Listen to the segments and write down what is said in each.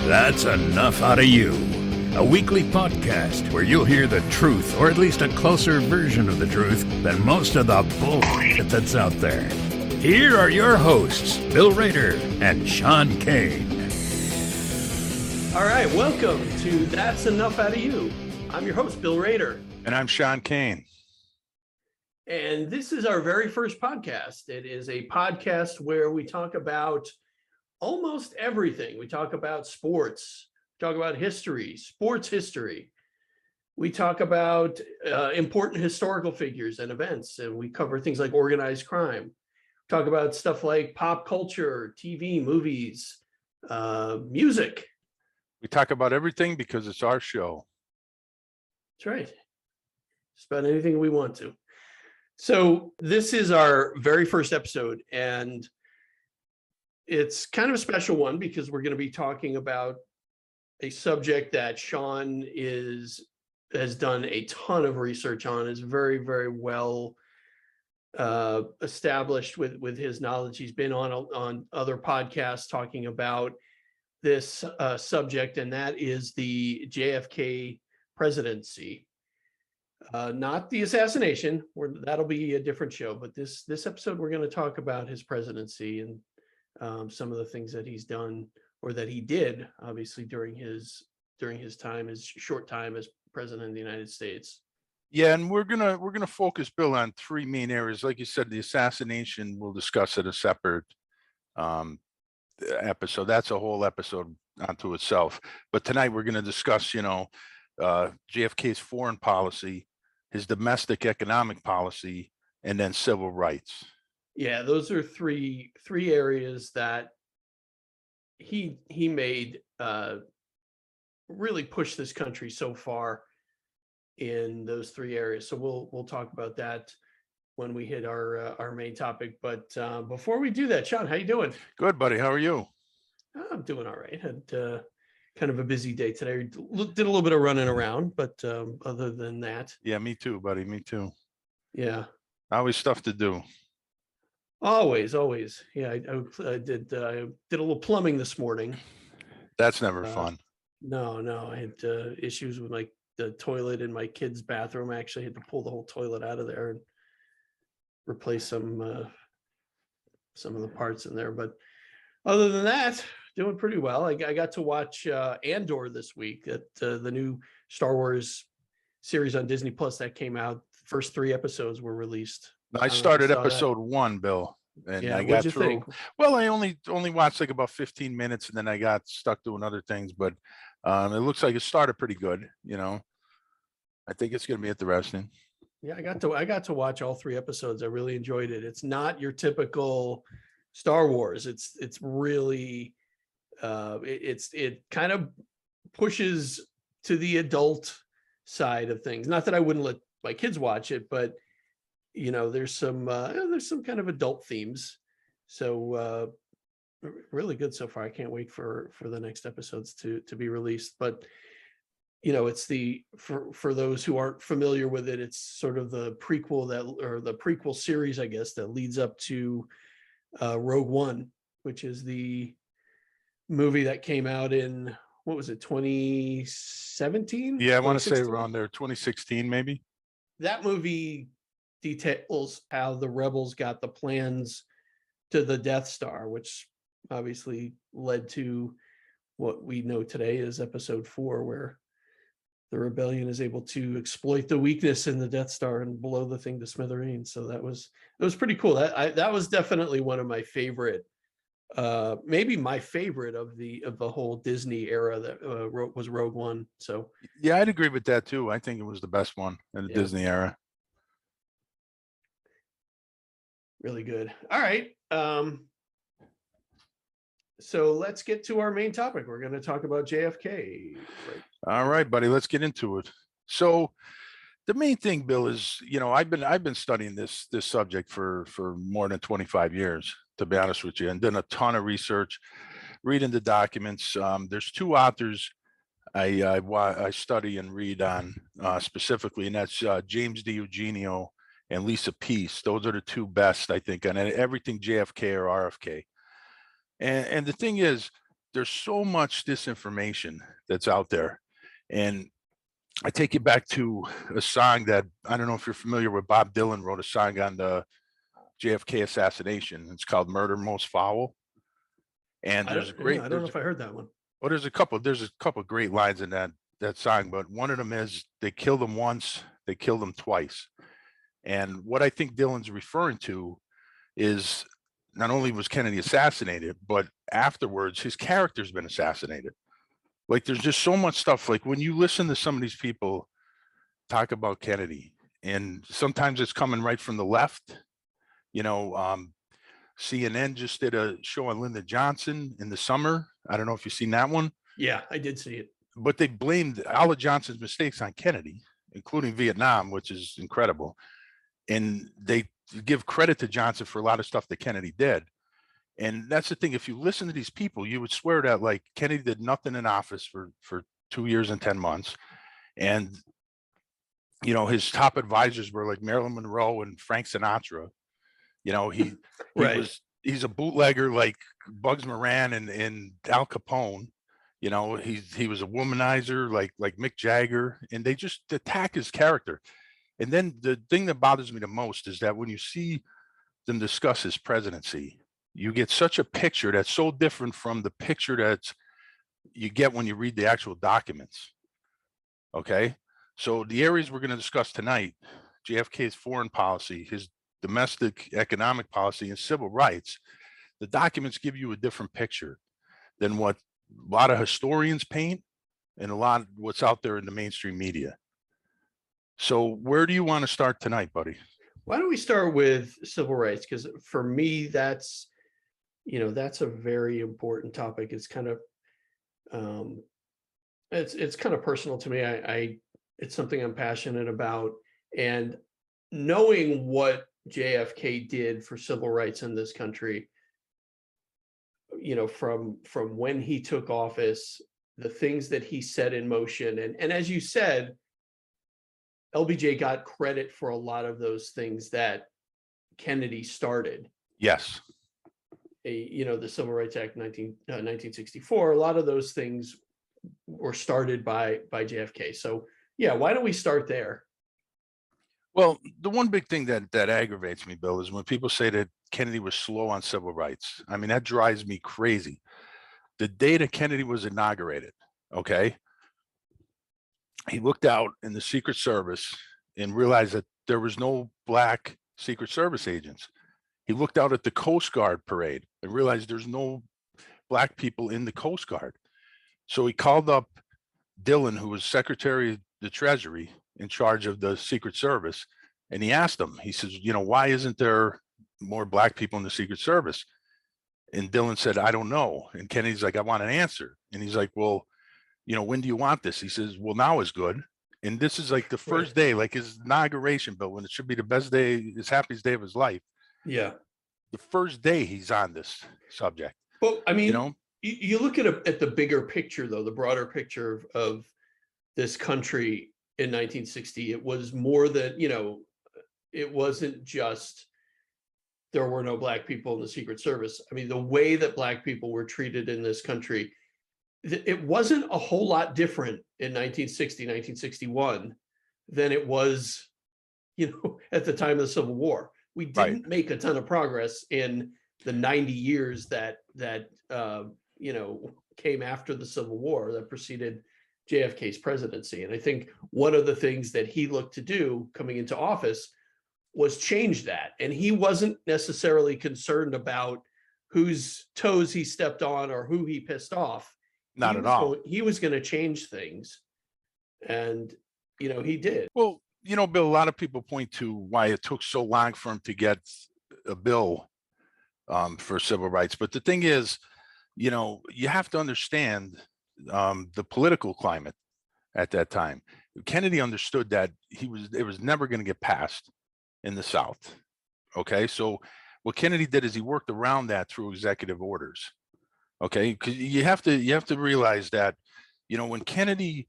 That's enough out of you. A weekly podcast where you'll hear the truth, or at least a closer version of the truth than most of the bullshit that's out there. Here are your hosts, Bill Rader and Sean Kane. All right, welcome to That's Enough Out of You. I'm your host, Bill Rader. And I'm Sean Kane. And this is our very first podcast. It is a podcast where we talk about almost everything. We talk about sports, talk about history, sports history. We talk about important historical figures and events, and we cover things like organized crime. Talk about stuff like pop culture, TV, movies, music. We talk about everything because it's our show. That's right. Just about anything we want to. So this is our very first episode, and it's kind of a special one because we're going to be talking about a subject that Sean has done a ton of research on, is very, very well established with his knowledge. He's been on other podcasts talking about this subject, and that is the JFK Presidency. Not the assassination, that'll be a different show, but this episode we're going to talk about his presidency and some of the things that he's done, or that he did, obviously during his short time as president of the United States. Yeah, and we're gonna focus, Bill, on three main areas. Like you said, the assassination we'll discuss at a separate episode. That's a whole episode unto itself. But tonight we're going to discuss, JFK's foreign policy, his domestic economic policy, and then civil rights. Yeah, those are three areas that he made really push this country so far in those three areas. So we'll talk about that when we hit our main topic. But before we do that, Sean, how you doing? Good, buddy. How are you? I'm doing all right. Had kind of a busy day today. Did a little bit of running around, but other than that. Yeah, me too, buddy. Me too. Yeah. Always stuff to do. Always. Yeah, I did a little plumbing this morning. That's never fun. No, I had issues with the toilet in my kid's bathroom. I actually had to pull the whole toilet out of there and replace some of the parts in there. But other than that, doing pretty well. I got to watch Andor this week, at the new Star Wars series on Disney Plus that came out. First 3 episodes were released. I started episode 1, Bill, and yeah, I got through. Think? Well, I only watched like about 15 minutes, and then I got stuck doing other things. But it looks like it started pretty good. I think it's going to be interesting. Yeah, I got to watch all 3 episodes. I really enjoyed it. It's not your typical Star Wars. It's really it kind of pushes to the adult side of things. Not that I wouldn't let my kids watch it, but there's some kind of adult themes. So really good so far. I can't wait for the next episodes to be released. But it's for those who aren't familiar with it, it's sort of the prequel series, I guess, that leads up to Rogue One, which is the movie that came out in, what was it, 2017? Yeah, I want to say around there, 2016 maybe. That movie details how the rebels got the plans to the Death Star, which obviously led to what we know today as Episode 4, where the rebellion is able to exploit the weakness in the Death Star and blow the thing to smithereens. So that was pretty cool. That was definitely one of my favorite, maybe my favorite of the whole Disney era that was Rogue One. So yeah, I'd agree with that too. I think it was the best one in the Disney era. Really good. All right. So let's get to our main topic. We're going to talk about JFK. Right. All right, buddy, let's get into it. So the main thing, Bill, is, I've been studying this subject for more than 25 years, to be honest with you, and done a ton of research, reading the documents. There's 2 authors I study and read on specifically, and that's James D. Eugenio and Lisa Peace. Those are the 2 best, I think, on everything JFK or RFK. And the thing is, there's so much disinformation that's out there. And I take you back to a song that, I don't know if you're familiar with. Bob Dylan wrote a song on the JFK assassination. It's called Murder Most Foul. And I there's a don't, yeah, great, I don't know if I heard that one. well, there's a couple great lines in that song, but one of them is, they killed him once, they killed him twice. And what I think Dylan's referring to is, not only was Kennedy assassinated, but afterwards his character's been assassinated. Like, there's just so much stuff. Like, when you listen to some of these people talk about Kennedy, and sometimes it's coming right from the left, you know, CNN just did a show on Lyndon Johnson in the summer. I don't know if you've seen that one, Yeah, I did see it. but they blamed all of Johnson's mistakes on Kennedy, including Vietnam, which is incredible. And they give credit to Johnson for a lot of stuff that Kennedy did. And that's the thing. If you listen to these people, you would swear that, like, Kennedy did nothing in office for 2 years and 10 months. And, you know, his top advisors were like Marilyn Monroe and Frank Sinatra. You know, Right. he's a bootlegger like Bugs Moran and Al Capone. You know, he was a womanizer like Mick Jagger, and they just attack his character. And then the thing that bothers me the most is that when you see them discuss his presidency, you get such a picture that's so different from the picture that you get when you read the actual documents. Okay. So the areas we're going to discuss tonight, JFK's foreign policy, his domestic economic policy, and civil rights, the documents give you a different picture than what a lot of historians paint and a lot of what's out there in the mainstream media. So where do you want to start tonight, buddy? Why don't we start with civil rights? Because for me, that's a very important topic. It's kind of it's kind of personal to me. It's something I'm passionate about, and knowing what JFK did for civil rights in this country, from when he took office, the things that he set in motion, and as you said, LBJ got credit for a lot of those things that Kennedy started. Yes. The Civil Rights Act 1964, a lot of those things were started by JFK. So yeah, why don't we start there? Well, the one big thing that aggravates me, Bill, is when people say that Kennedy was slow on civil rights. I mean, that drives me crazy. The day that Kennedy was inaugurated, okay, he looked out in the Secret Service and realized that there was no Black Secret Service agents. He looked out at the Coast Guard parade and realized there's no Black people in the Coast Guard. So he called up Dillon, who was Secretary of the Treasury in charge of the Secret Service, and he asked him, he says, why isn't there more Black people in the Secret Service? And Dillon said, I don't know. And Kennedy's like, I want an answer. And he's like, well, when do you want this? He says, well, now is good. And this is like the first day, like his inauguration, Bill, when it should be the best day, his happiest day of his life. Yeah. The first day he's on this subject. Well, I mean, you look at the bigger picture, though, the broader picture of this country in 1960, it was more than, it wasn't just there were no Black people in the Secret Service. I mean, the way that Black people were treated in this country, it wasn't a whole lot different in 1960, 1961 than it was, at the time of the Civil War. We didn't make a ton of progress in the 90 years that came after the Civil War that preceded JFK's presidency. And I think one of the things that he looked to do coming into office was change that. And he wasn't necessarily concerned about whose toes he stepped on or who he pissed off. Not at all. He was going to change things. And, he did. Well, Bill, a lot of people point to why it took so long for him to get a bill for civil rights. But the thing is, you have to understand the political climate at that time. Kennedy understood that it was never going to get passed in the South. Okay. So what Kennedy did is he worked around that through executive orders. Okay. Because you have to realize that, when Kennedy,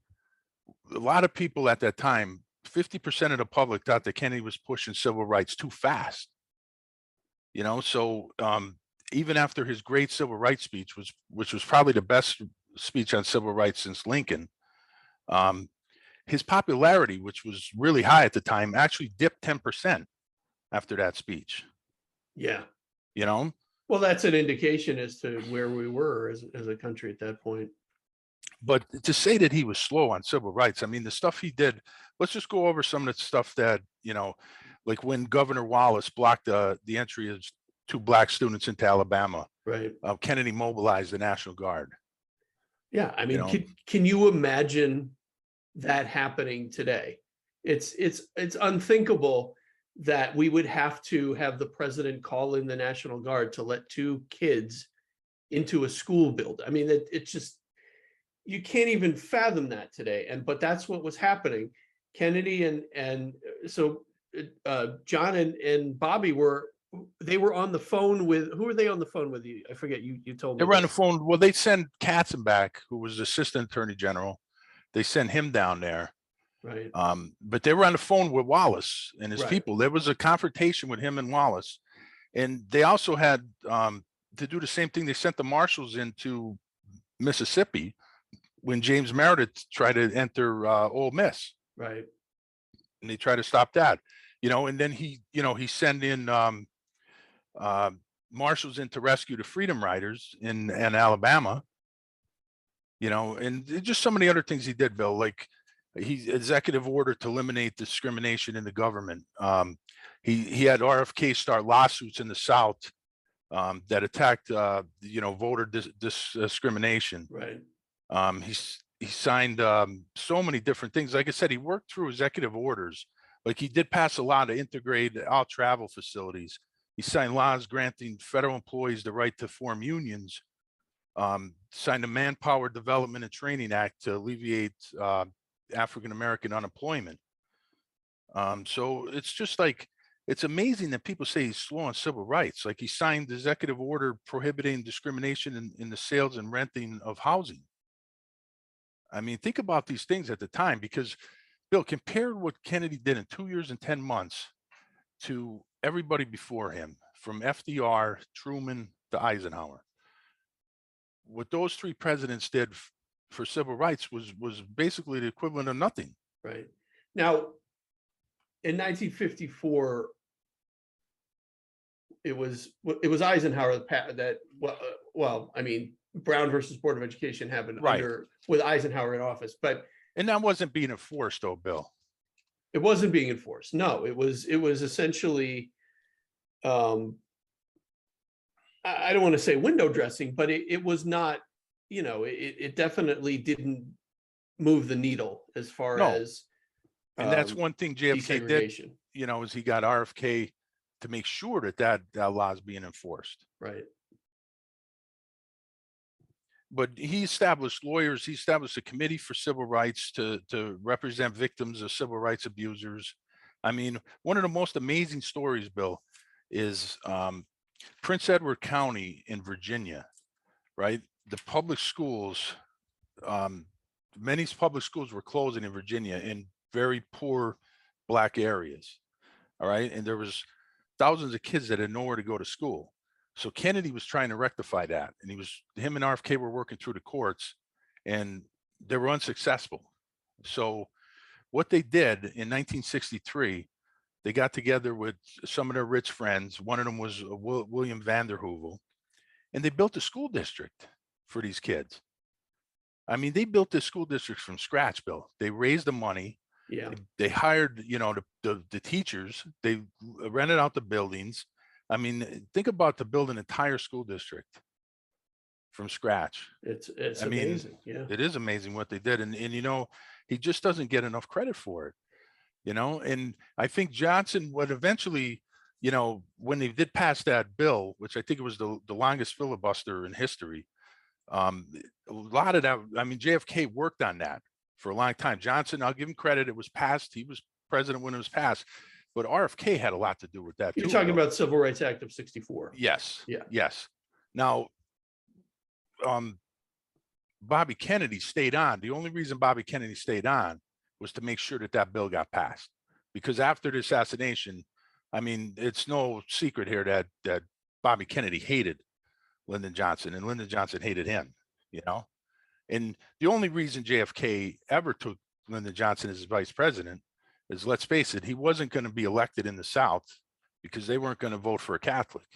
a lot of people at that time, 50% of the public thought that Kennedy was pushing civil rights too fast. So even after his great civil rights speech, which was probably the best speech on civil rights since Lincoln, um, his popularity, which was really high at the time, actually dipped 10% after that speech. Yeah. You know, Well, that's an indication as to where we were as a country at that point. but to say that he was slow on civil rights, I mean, the stuff he did, let's just go over some of the stuff that, like when Governor Wallace blocked the entry of 2 black students into Alabama, Right. Kennedy mobilized the National Guard. Yeah. I You mean, know, can you imagine that happening today? It's unthinkable that we would have to have the president call in the National Guard to let 2 kids into a school building. I mean, it's just, you can't even fathom that today. But that's what was happening. Kennedy and so John and Bobby were on the phone with, who were they on the phone with? You, I forget, you told me they were on the this. phone. Well, they send Katzenbach, who was Assistant Attorney General. They sent him down there. Right. But they were on the phone with Wallace and his Right. people. There was a confrontation with him and Wallace. And they also had to do the same thing. They sent the marshals into Mississippi when James Meredith tried to enter Ole Miss. Right. And they tried to stop that, and then he sent in marshals in to rescue the Freedom Riders in Alabama, and just so many other things he did, Bill, like he executive order to eliminate discrimination in the government. He had RFK start lawsuits in the South that attacked, voter discrimination. Right. He signed so many different things. Like I said, he worked through executive orders. Like he did pass a law to integrate all travel facilities. He signed laws granting federal employees the right to form unions. Signed a Manpower Development and Training Act to alleviate African-American unemployment. So it's just like, it's amazing that people say he's slow on civil rights. Like he signed the executive order prohibiting discrimination in the sales and renting of housing. I mean, think about these things at the time, because Bill, compared what Kennedy did in 2 years and 10 months to everybody before him, from FDR, Truman to Eisenhower. What those 3 presidents did for civil rights was basically the equivalent of nothing. Right. Now, in 1954, it was Eisenhower that well, I mean, Brown versus Board of Education happened Right. with Eisenhower in office, but And that wasn't being enforced, though, Bill. it wasn't being enforced. No, it was essentially, I don't want to say window dressing, but it was not, it definitely didn't move the needle as far No. as, And that's one thing JFK did, desegregation. is he got RFK to make sure that law is being enforced. Right. But he established lawyers. He established a committee for civil rights to represent victims of civil rights abusers. I mean, one of the most amazing stories, Bill, is Prince Edward County in Virginia, right? The public schools, many public schools were closing in Virginia in very poor Black areas. All right. And there was thousands of kids that had nowhere to go to school. So Kennedy was trying to rectify that. And him and RFK were working through the courts, and they were unsuccessful. So what they did in 1963, they got together with some of their rich friends. One of them was William Vanderhoovel, and they built a school district for these kids. I mean, they built this school district from scratch, Bill. They raised the money. Yeah. They hired, the teachers. They rented out the buildings. I mean, think about to build an entire school district from scratch. It's amazing. Yeah. It is amazing what they did. And he just doesn't get enough credit for it, and I think Johnson would eventually, when they did pass that bill, which I think it was the longest filibuster in history, a lot of that, I mean, JFK worked on that for a long time. Johnson, I'll give him credit. It was passed. He was president when it was passed. But RFK had a lot to do with that. You're talking about Civil Rights Act of 64. Yes. Yeah. Yes. Now, Bobby Kennedy stayed on. The only reason Bobby Kennedy stayed on was to make sure that bill got passed. Because after the assassination, I mean, it's no secret here that Bobby Kennedy hated Lyndon Johnson, and Lyndon Johnson hated him, you know. And the only reason JFK ever took Lyndon Johnson as his vice president is, let's face it, he wasn't going to be elected in the South because they weren't going to vote for a Catholic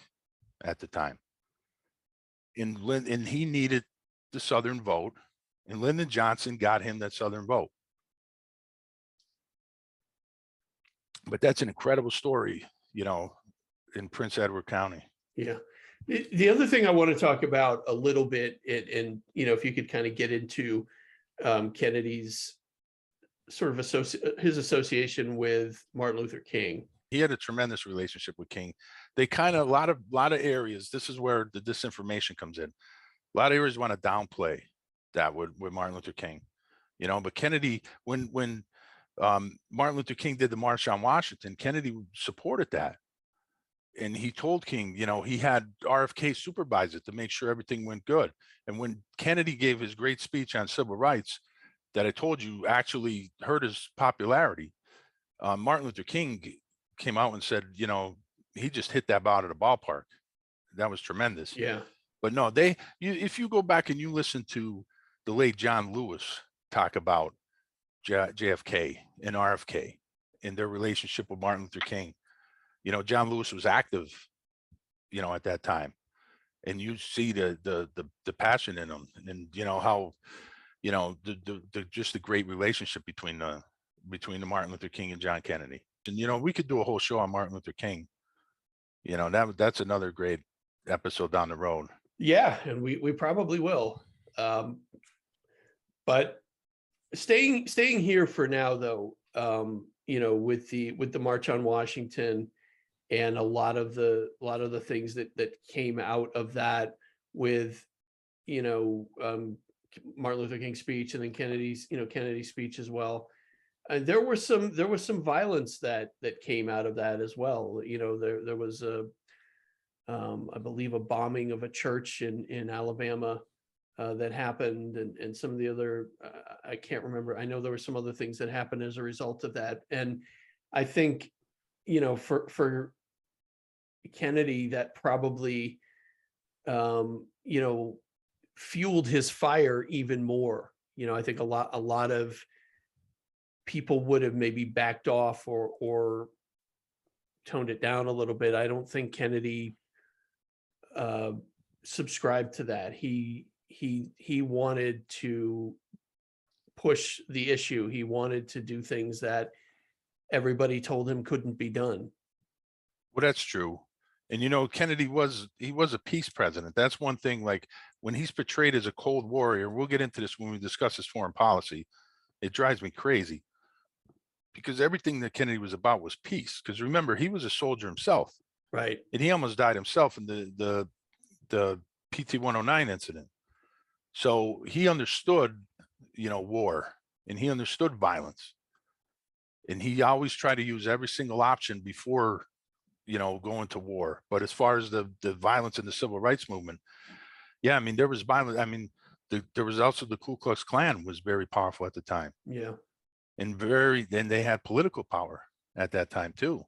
at the time. And he needed the Southern vote, and Lyndon Johnson got him that Southern vote. But that's an incredible story, you know, in Prince Edward County. Yeah. The other thing I want to talk about a little bit, and you know, if you could kind of get into Kennedy's sort of his association with Martin Luther King. He had a tremendous relationship with King. They kind of, a lot of areas, this is where the disinformation comes in. A lot of areas want to downplay that with Martin Luther King, you know. But Kennedy, when Martin Luther King did the March on Washington, Kennedy supported that. And he told King, you know, he had RFK supervise it to make sure everything went good. And when Kennedy gave his great speech on civil rights that I told you actually hurt his popularity, Martin Luther King came out and said, you know, he just hit that ball out of the ballpark. That was tremendous. Yeah. But no, if you go back and you listen to the late John Lewis talk about JFK and RFK and their relationship with Martin Luther King, you know, John Lewis was active, you know, at that time, and you see the passion in him, and you know how, you know, just the great relationship between the Martin Luther King and John Kennedy. And you know, we could do a whole show on Martin Luther King. You know, that's another great episode down the road. Yeah, and we probably will. But staying here for now, though, you know, with the March on Washington and a lot of the things that came out of that with, you know, Martin Luther King's speech and then Kennedy's speech as well. And there was some violence that came out of that as well. You know, there was I believe a bombing of a church in Alabama that happened, and some of the other I can't remember. I know there were some other things that happened as a result of that. And I think, you know, for Kennedy, that probably you know, fueled his fire even more. You know, I think a lot of people would have maybe backed off or toned it down a little bit. I don't think Kennedy subscribed to that. He wanted to push the issue. He wanted to do things that everybody told him couldn't be done. Well, that's true. And you know, Kennedy was a peace president. That's one thing. Like when he's portrayed as a Cold Warrior, we'll get into this when we discuss his foreign policy. It drives me crazy because everything that Kennedy was about was peace. Because remember, he was a soldier himself, right? And he almost died himself in the PT-109 incident. So he understood, you know, war, and he understood violence, and he always tried to use every single option before, you know, going to war. But as far as the violence in the civil rights movement, yeah, I mean, there was violence. I mean, there was also the Ku Klux Klan was very powerful at the time. Yeah. And they had political power at that time too.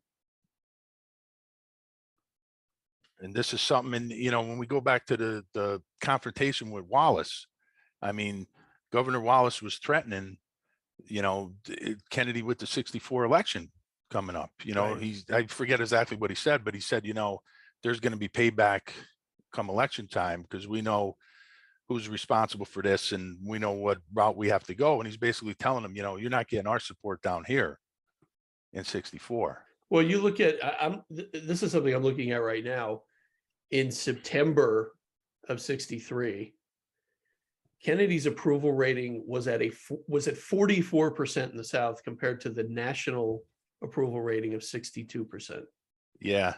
And this is something, and you know, when we go back to the confrontation with Wallace, I mean, Governor Wallace was threatening, you know, Kennedy with the '64 election coming up. You know, right. I forget exactly what he said, but he said, you know, there's going to be payback come election time because we know who's responsible for this and we know what route we have to go. And he's basically telling them, you know, you're not getting our support down here in '64. Well, you look at, this is something I'm looking at right now. In September of '63, Kennedy's approval rating was at 44% in the South compared to the national approval rating of 62%. Yeah.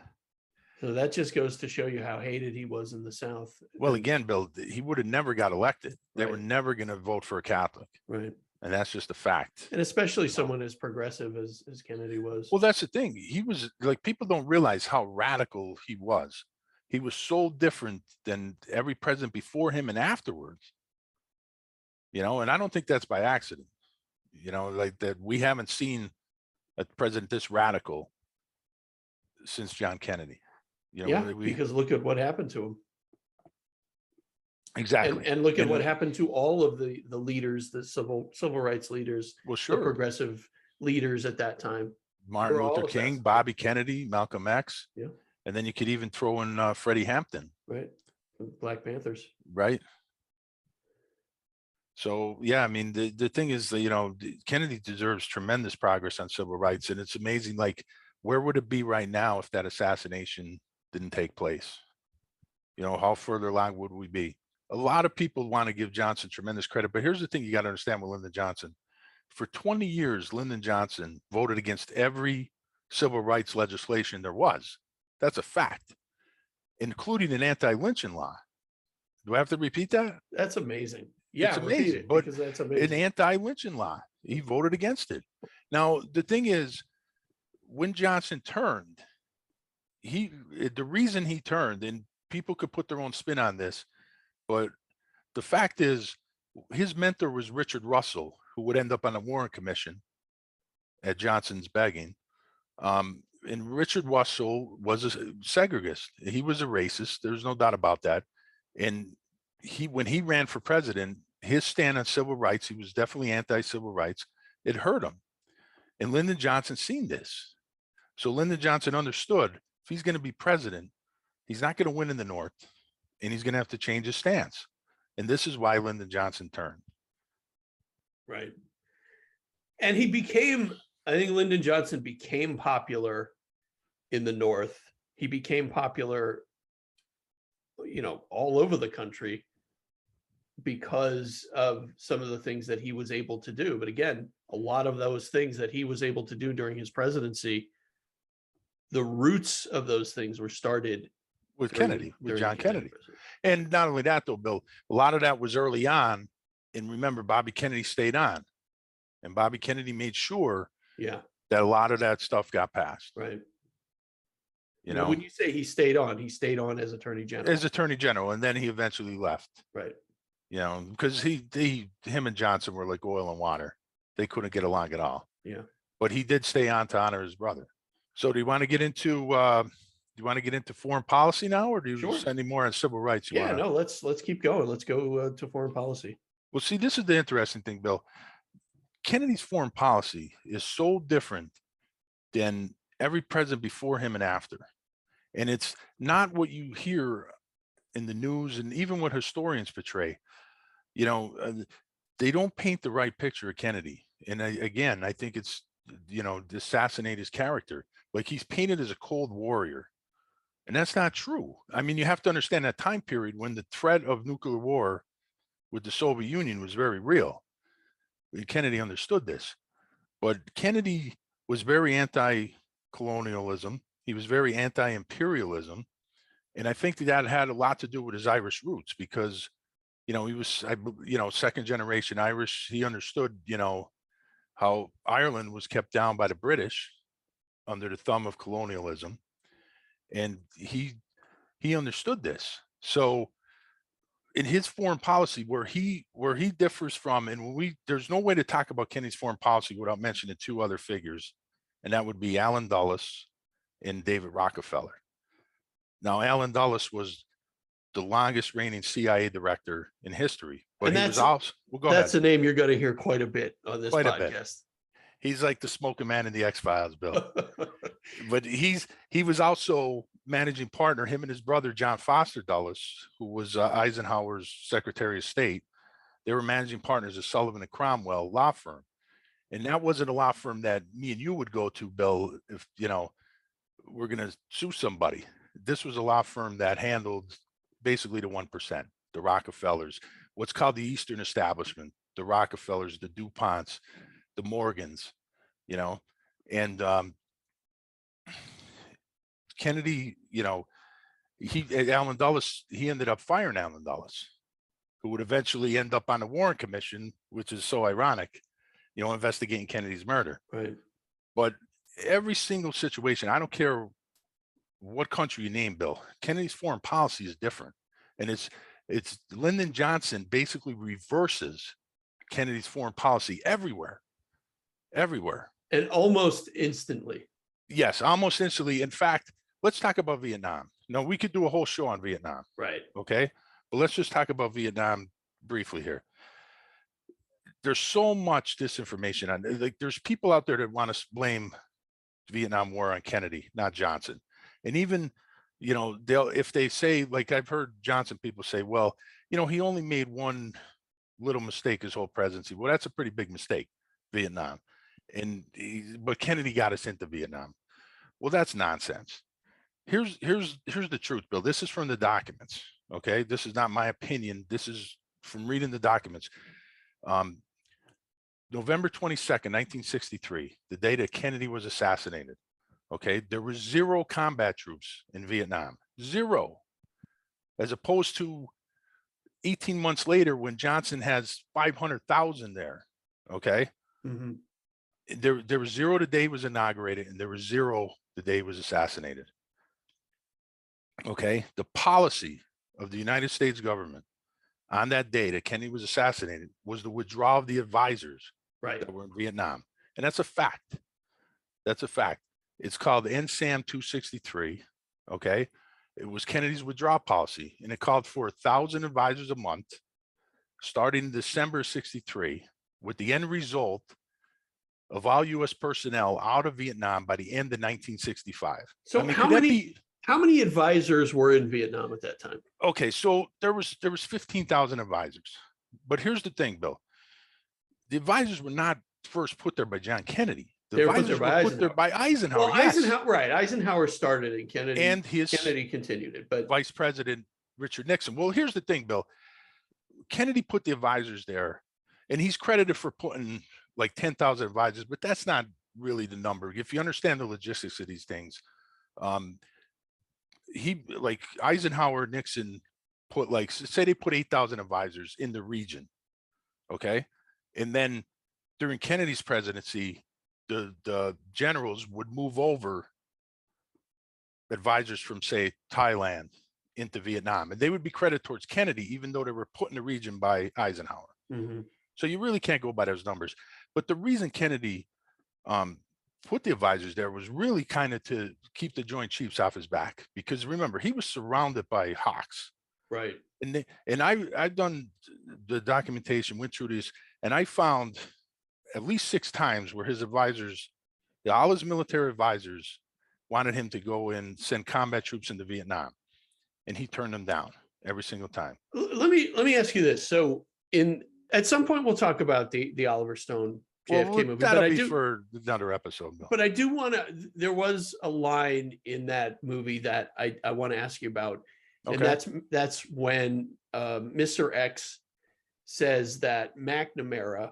So that just goes to show you how hated he was in the South. Well, again, Bill, he would have never got elected. They Right. were never going to vote for a Catholic. Right. And that's just a fact. And especially someone as progressive as Kennedy was. Well, that's the thing. He was like, people don't realize how radical he was. He was so different than every president before him and afterwards. You know, and I don't think that's by accident. You know, like that we haven't seen a president this radical since John Kennedy. You know, yeah, because look at what happened to him. Exactly. And look at And what happened to all of the leaders, the civil rights leaders, well, the sure. progressive leaders at that time. Martin They were Luther all King, assassinated. Bobby Kennedy, Malcolm X. Yeah. And then you could even throw in Freddie Hampton. Right. Black Panthers. Right. So, yeah, I mean, the thing is that, Kennedy deserves tremendous progress on civil rights. And it's amazing, like, where would it be right now if that assassination didn't take place? How further along would we be? A lot of people want to give Johnson tremendous credit, but here's the thing you got to understand with Lyndon Johnson. For 20 years, Lyndon Johnson voted against every civil rights legislation there was. That's a fact, including an anti-lynching law. Do I have to repeat that? That's amazing. Yeah, It's repeat amazing, it, but because that's an amazing. anti-lynching law, he voted against it. Now, the thing is, when Johnson turned, the reason he turned, and people could put their own spin on this, but the fact is, his mentor was Richard Russell, who would end up on the Warren Commission at Johnson's begging. And Richard Russell was a segregist. He was a racist. There's no doubt about that. And when he ran for president, his stand on civil rights, he was definitely anti-civil rights. It hurt him. And Lyndon Johnson seen this. So Lyndon Johnson understood if he's going to be president, he's not going to win in the North, and he's going to have to change his stance. And this is why Lyndon Johnson turned. Right. And I think Lyndon Johnson became popular in the North. He became popular, all over the country because of some of the things that he was able to do. But again, a lot of those things that he was able to do during his presidency, the roots of those things were started with during Kennedy, with during John the Kennedy. presidency. And not only that, though, Bill, a lot of that was early on. And remember, Bobby Kennedy stayed on. And Bobby Kennedy made sure Yeah. that a lot of that stuff got passed. Right. Now, when you say he stayed on as Attorney General. As Attorney General, and then he eventually left. Right. Because him and Johnson were like oil and water. They couldn't get along at all. Yeah. But he did stay on to honor his brother. So do you want to get into foreign policy now, or do you Sure. send any more on civil rights? No, let's keep going. Let's go to foreign policy. Well, see, this is the interesting thing, Bill. Kennedy's foreign policy is so different than every president before him and after. And it's not what you hear in the news and even what historians portray. They don't paint the right picture of Kennedy. And I think it's, to assassinate his character. Like, he's painted as a cold warrior. And that's not true. I mean, you have to understand that time period when the threat of nuclear war with the Soviet Union was very real. Kennedy understood this. But Kennedy was very anti-colonialism. He was very anti-imperialism. And I think that had a lot to do with his Irish roots, because, he was, second generation Irish. He understood, how Ireland was kept down by the British under the thumb of colonialism. And he understood this. So in his foreign policy, where he differs from, and there's no way to talk about Kennedy's foreign policy without mentioning two other figures, and that would be Allen Dulles and David Rockefeller. Now, Allen Dulles was the longest reigning CIA director in history, but he was also, that's a name you're going to hear quite a bit on this podcast. He's like the smoking man in the X-Files, Bill. But he was also managing partner, him and his brother, John Foster Dulles, who was Eisenhower's Secretary of State. They were managing partners at Sullivan and Cromwell law firm. And that wasn't a law firm that me and you would go to, Bill, if, we're going to sue somebody. This was a law firm that handled basically the 1%, the Rockefellers, what's called the Eastern Establishment, the Rockefellers, the DuPonts, the Morgans, and Kennedy, Allen Dulles, he ended up firing Allen Dulles, who would eventually end up on the Warren Commission, which is so ironic, investigating Kennedy's murder. Right. But every single situation, I don't care what country you name, Bill, Kennedy's foreign policy is different. And it's Lyndon Johnson basically reverses Kennedy's foreign policy everywhere. And almost instantly. Yes, almost instantly. In fact, let's talk about Vietnam. No, we could do a whole show on Vietnam. Right. Okay. But let's just talk about Vietnam briefly here. There's so much disinformation on, like, there's people out there that want to blame the Vietnam War on Kennedy, not Johnson. And even, you know, if they say, like, I've heard Johnson people say, well, you know, he only made one little mistake his whole presidency. Well, that's a pretty big mistake, Vietnam. But Kennedy got us into Vietnam. Well, that's nonsense. Here's the truth, Bill. This is from the documents. Okay, this is not my opinion. This is from reading the documents. November 22nd, 1963, the day that Kennedy was assassinated. Okay, there was 0 combat troops in Vietnam, 0, as opposed to 18 months later when Johnson has 500,000 there. Okay, there was 0 the day he was inaugurated, and there was 0 the day he was assassinated. Okay, the policy of the United States government on that day that Kennedy was assassinated was the withdrawal of the advisors that were in Vietnam. And that's a fact. That's a fact. It's called NSAM 263. Okay. It was Kennedy's withdrawal policy, and it called for 1,000 advisors a month starting in December 63, with the end result of all U.S. personnel out of Vietnam by the end of 1965. So how many advisors were in Vietnam at that time? Okay, so there was 15,000 advisors. But here's the thing, Bill. The advisors were not first put there by John Kennedy. The advisors were put there by Eisenhower. Well, yes. Eisenhower started it, and Kennedy continued it. But Vice President Richard Nixon. Well, here's the thing, Bill. Kennedy put the advisors there, and he's credited for putting like 10,000 advisors, but that's not really the number. If you understand the logistics of these things, like Eisenhower, Nixon put, like, say they put 8,000 advisors in the region. Okay. And then during Kennedy's presidency, the generals would move over advisors from, say, Thailand into Vietnam, and they would be credited towards Kennedy, even though they were put in the region by Eisenhower. So you really can't go by those numbers. But the reason Kennedy put the advisors there was really kind of to keep the Joint Chiefs off his back, because remember, he was surrounded by hawks. Right. And I've done the documentation, went through this, and I found at least 6 times where his advisors, all his military advisors, wanted him to go and send combat troops into Vietnam, and he turned them down every single time. Let me ask you this. So at some point we'll talk about the Oliver Stone JFK movie, that'll be for another episode, Bill. But I do want to. There was a line in that movie that I want to ask you about, and that's when Mr. X says that McNamara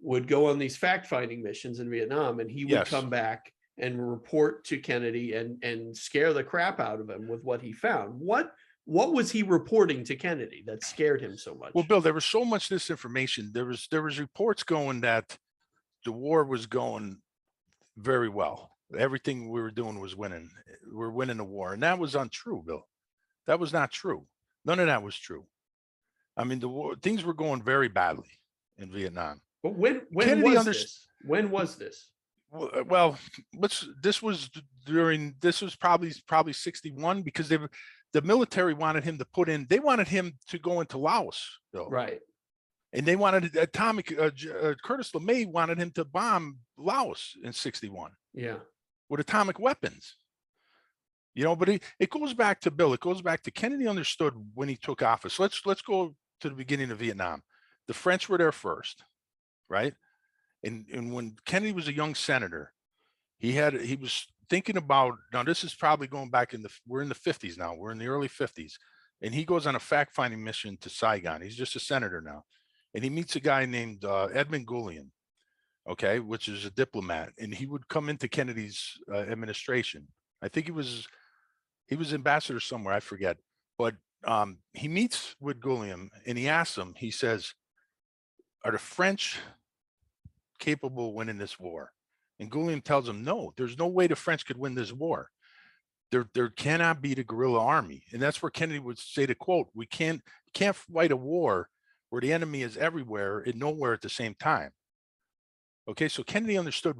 would go on these fact-finding missions in Vietnam, and he would come back and report to Kennedy and scare the crap out of him with what he found. What was he reporting to Kennedy that scared him so much? Well, Bill, there was so much disinformation. There was reports going that the war was going very well. Everything we were doing was winning. We're winning the war, and that was untrue, Bill. That was not true. None of that was true. I mean, things were going very badly in Vietnam. But when was this? When was this? Well, this was probably 61, because the military wanted him to they wanted him to go into Laos, Bill. Right. And they wanted Curtis LeMay wanted him to bomb Laos in 61. Yeah. With atomic weapons. You know, but it goes back to, Bill, it goes back to Kennedy understood when he took office. Let's go to the beginning of Vietnam. The French were there first, right? And when Kennedy was a young senator, he was thinking about, now this is probably going back we're in the 50s now, we're in the early 50s. And he goes on a fact-finding mission to Saigon. He's just a senator now. And he meets a guy named Edmund Gullion, okay, which is a diplomat. And he would come into Kennedy's administration. I think he was ambassador somewhere, I forget. But he meets with Gullion and he asks him, he says, are the French capable of winning this war? And Gullion tells him, no, there's no way the French could win this war. There cannot be the guerrilla army. And that's where Kennedy would say the quote, we can't fight a war where the enemy is everywhere and nowhere at the same time. Okay, so Kennedy understood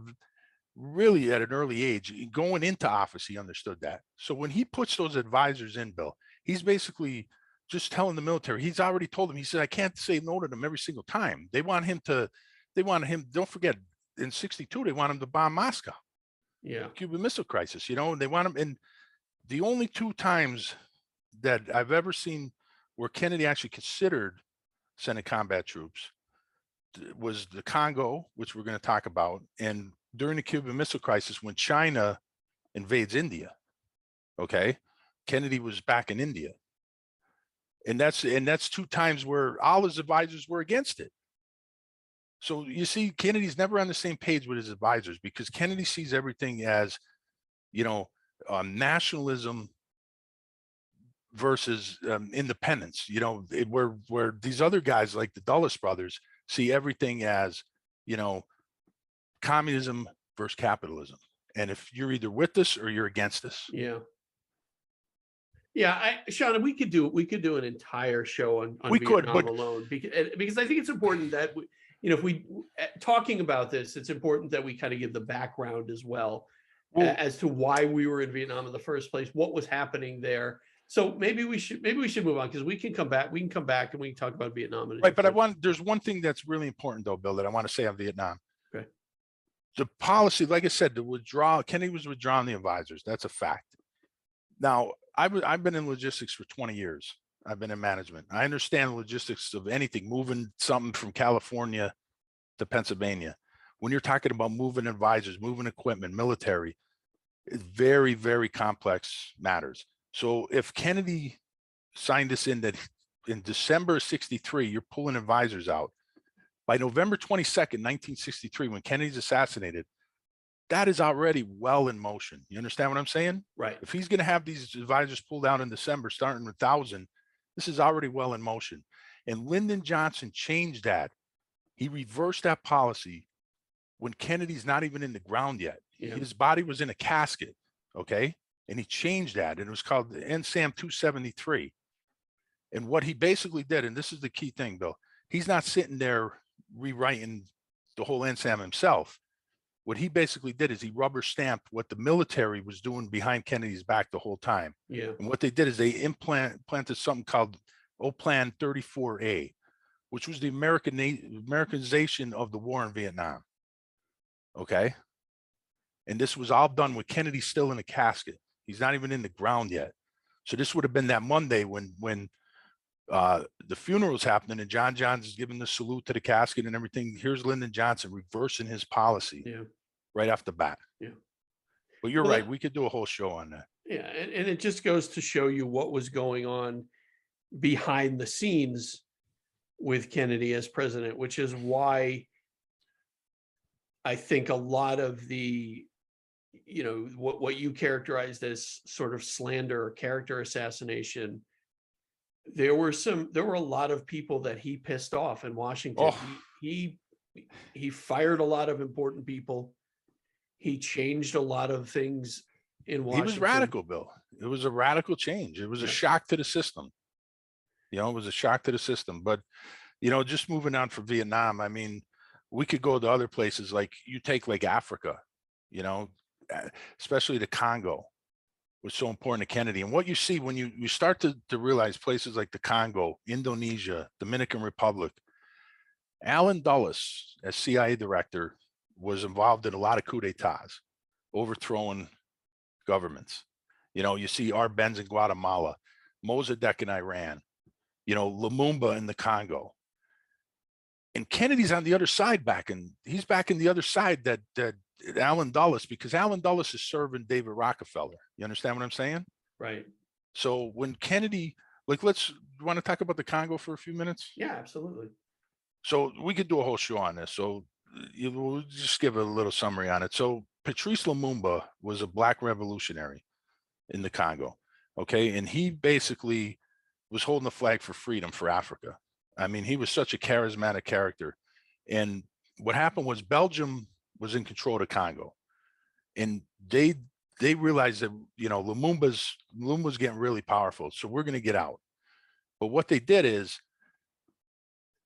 really at an early age, going into office, he understood that. So when he puts those advisors in, Bill, he's basically just telling the military, he's already told them, he said, I can't say no to them every single time. They want him, don't forget, in 62, they want him to bomb Moscow. Yeah. Cuban Missile Crisis, and they want him. And the only two times that I've ever seen where Kennedy actually considered sending combat troops was the Congo, which we're going to talk about, and during the Cuban Missile Crisis when China invades India. Okay, Kennedy was back in India, and that's two times where all his advisors were against it. So you see, Kennedy's never on the same page with his advisors because Kennedy sees everything as, nationalism versus independence. Where these other guys like the Dulles brothers see everything as, communism versus capitalism, and if you're either with us or you're against us. Yeah. Yeah, Sean, we could do an entire show on We could, Vietnam but alone because I think it's important that if we talking about this, it's important that we kind of give the background as well as to why we were in Vietnam in the first place, what was happening there. So maybe we should move on because we can come back and we can talk about Vietnam. Right, but there's one thing that's really important though, Bill, that I want to say on Vietnam. Okay. The policy, like I said, the withdrawal, Kennedy was withdrawing the advisors. That's a fact. Now, I've been in logistics for 20 years. I've been in management. I understand logistics of anything, moving something from California to Pennsylvania. When you're talking about moving advisors, moving equipment, military, it's very, very complex matters. So if Kennedy signed this in that in December of 63, you're pulling advisors out. By November 22nd, 1963, when Kennedy's assassinated, that is already well in motion. You understand what I'm saying? Right. If he's going to have these advisors pulled out in December, starting with 1,000, this is already well in motion. And Lyndon Johnson changed that. He reversed that policy when Kennedy's not even in the ground yet. Yeah. His body was in a casket, okay? And he changed that, and it was called the NSAM 273. And what he basically did, and this is the key thing, Bill, he's not sitting there rewriting the whole NSAM himself. What he basically did is he rubber stamped what the military was doing behind Kennedy's back the whole time. Yeah. And what they did is they implanted something called Plan 34A, which was the Americanization of the war in Vietnam. Okay. And this was all done with Kennedy still in a casket. He's not even in the ground yet. So this would have been that Monday when the funeral was happening and John Johns is giving the salute to the casket and everything. Here's Lyndon Johnson reversing his policy right off the bat. Yeah. But you're right. We could do a whole show on that. Yeah. And it just goes to show you what was going on behind the scenes with Kennedy as president, which is why I think a lot of the, what you characterized as sort of slander or character assassination, there were a lot of people that he pissed off in Washington. Oh. He fired a lot of important people. He changed a lot of things in Washington. He was radical, Bill. It was a radical change. It was a shock to the system. It was a shock to the system. But, just moving on from Vietnam, I mean, we could go to other places like you take like Africa, especially the Congo was so important to Kennedy. And what you see when you start to realize places like the Congo, Indonesia, Dominican Republic, Allen Dulles, as CIA director, was involved in a lot of coups d'etats, overthrowing governments. You see Arbenz in Guatemala, Mossadegh in Iran, Lumumba in the Congo. And Kennedy's on the other side he's back in the other side that Allen Dulles, because Allen Dulles is serving David Rockefeller. You understand what I'm saying? Right. So when Kennedy, you want to talk about the Congo for a few minutes? Yeah, absolutely. So we could do a whole show on this. So we'll just give a little summary on it. So Patrice Lumumba was a black revolutionary in the Congo. Okay. And he basically was holding the flag for freedom for Africa. I mean, he was such a charismatic character. And what happened was Belgium was in control of the Congo. And they realized that, Lumumba's getting really powerful. So we're going to get out. But what they did is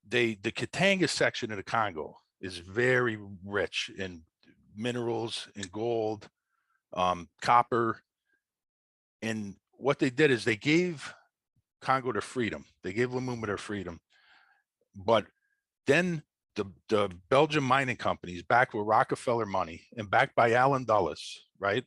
the Katanga section of the Congo is very rich in minerals and gold, copper. And what they did is they gave Congo their freedom. They gave Lumumba their freedom. But then the Belgian mining companies, backed with Rockefeller money and backed by Alan Dulles, right?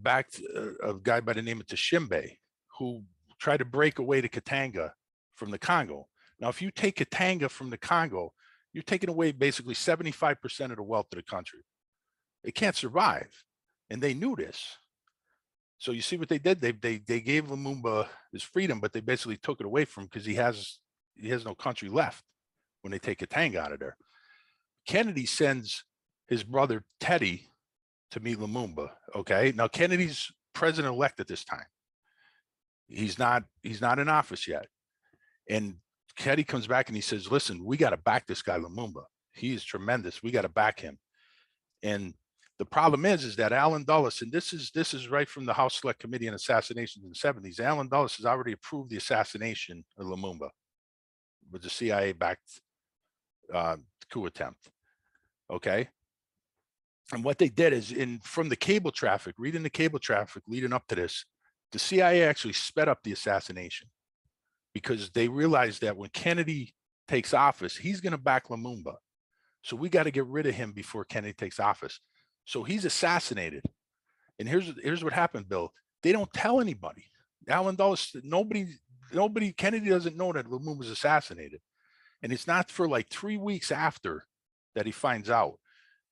Backed a guy by the name of Tshimbe, who tried to break away to Katanga from the Congo. Now, if you take Katanga from the Congo, you're taking away basically 75% of the wealth of the country. It can't survive. And they knew this. So you see what they did? They gave Lumumba his freedom, but they basically took it away from him because he has no country left when they take Katanga out of there. Kennedy sends his brother Teddy to meet Lumumba. Okay. Now Kennedy's president-elect at this time. He's not in office yet. And Teddy comes back and he says, listen, we got to back this guy Lumumba. He is tremendous. We got to back him. And the problem is that Alan Dulles, and this is right from the House Select Committee on Assassinations in the 70s, Alan Dulles has already approved the assassination of Lumumba with the CIA-backed coup attempt. Okay. And what they did is from the cable traffic, reading the cable traffic leading up to this, the CIA actually sped up the assassination because they realized that when Kennedy takes office, he's going to back Lumumba. So we got to get rid of him before Kennedy takes office. So he's assassinated. And here's what happened, Bill. They don't tell anybody. Alan Dulles, nobody, Kennedy doesn't know that Lumumba was assassinated. And it's not for like 3 weeks after that he finds out.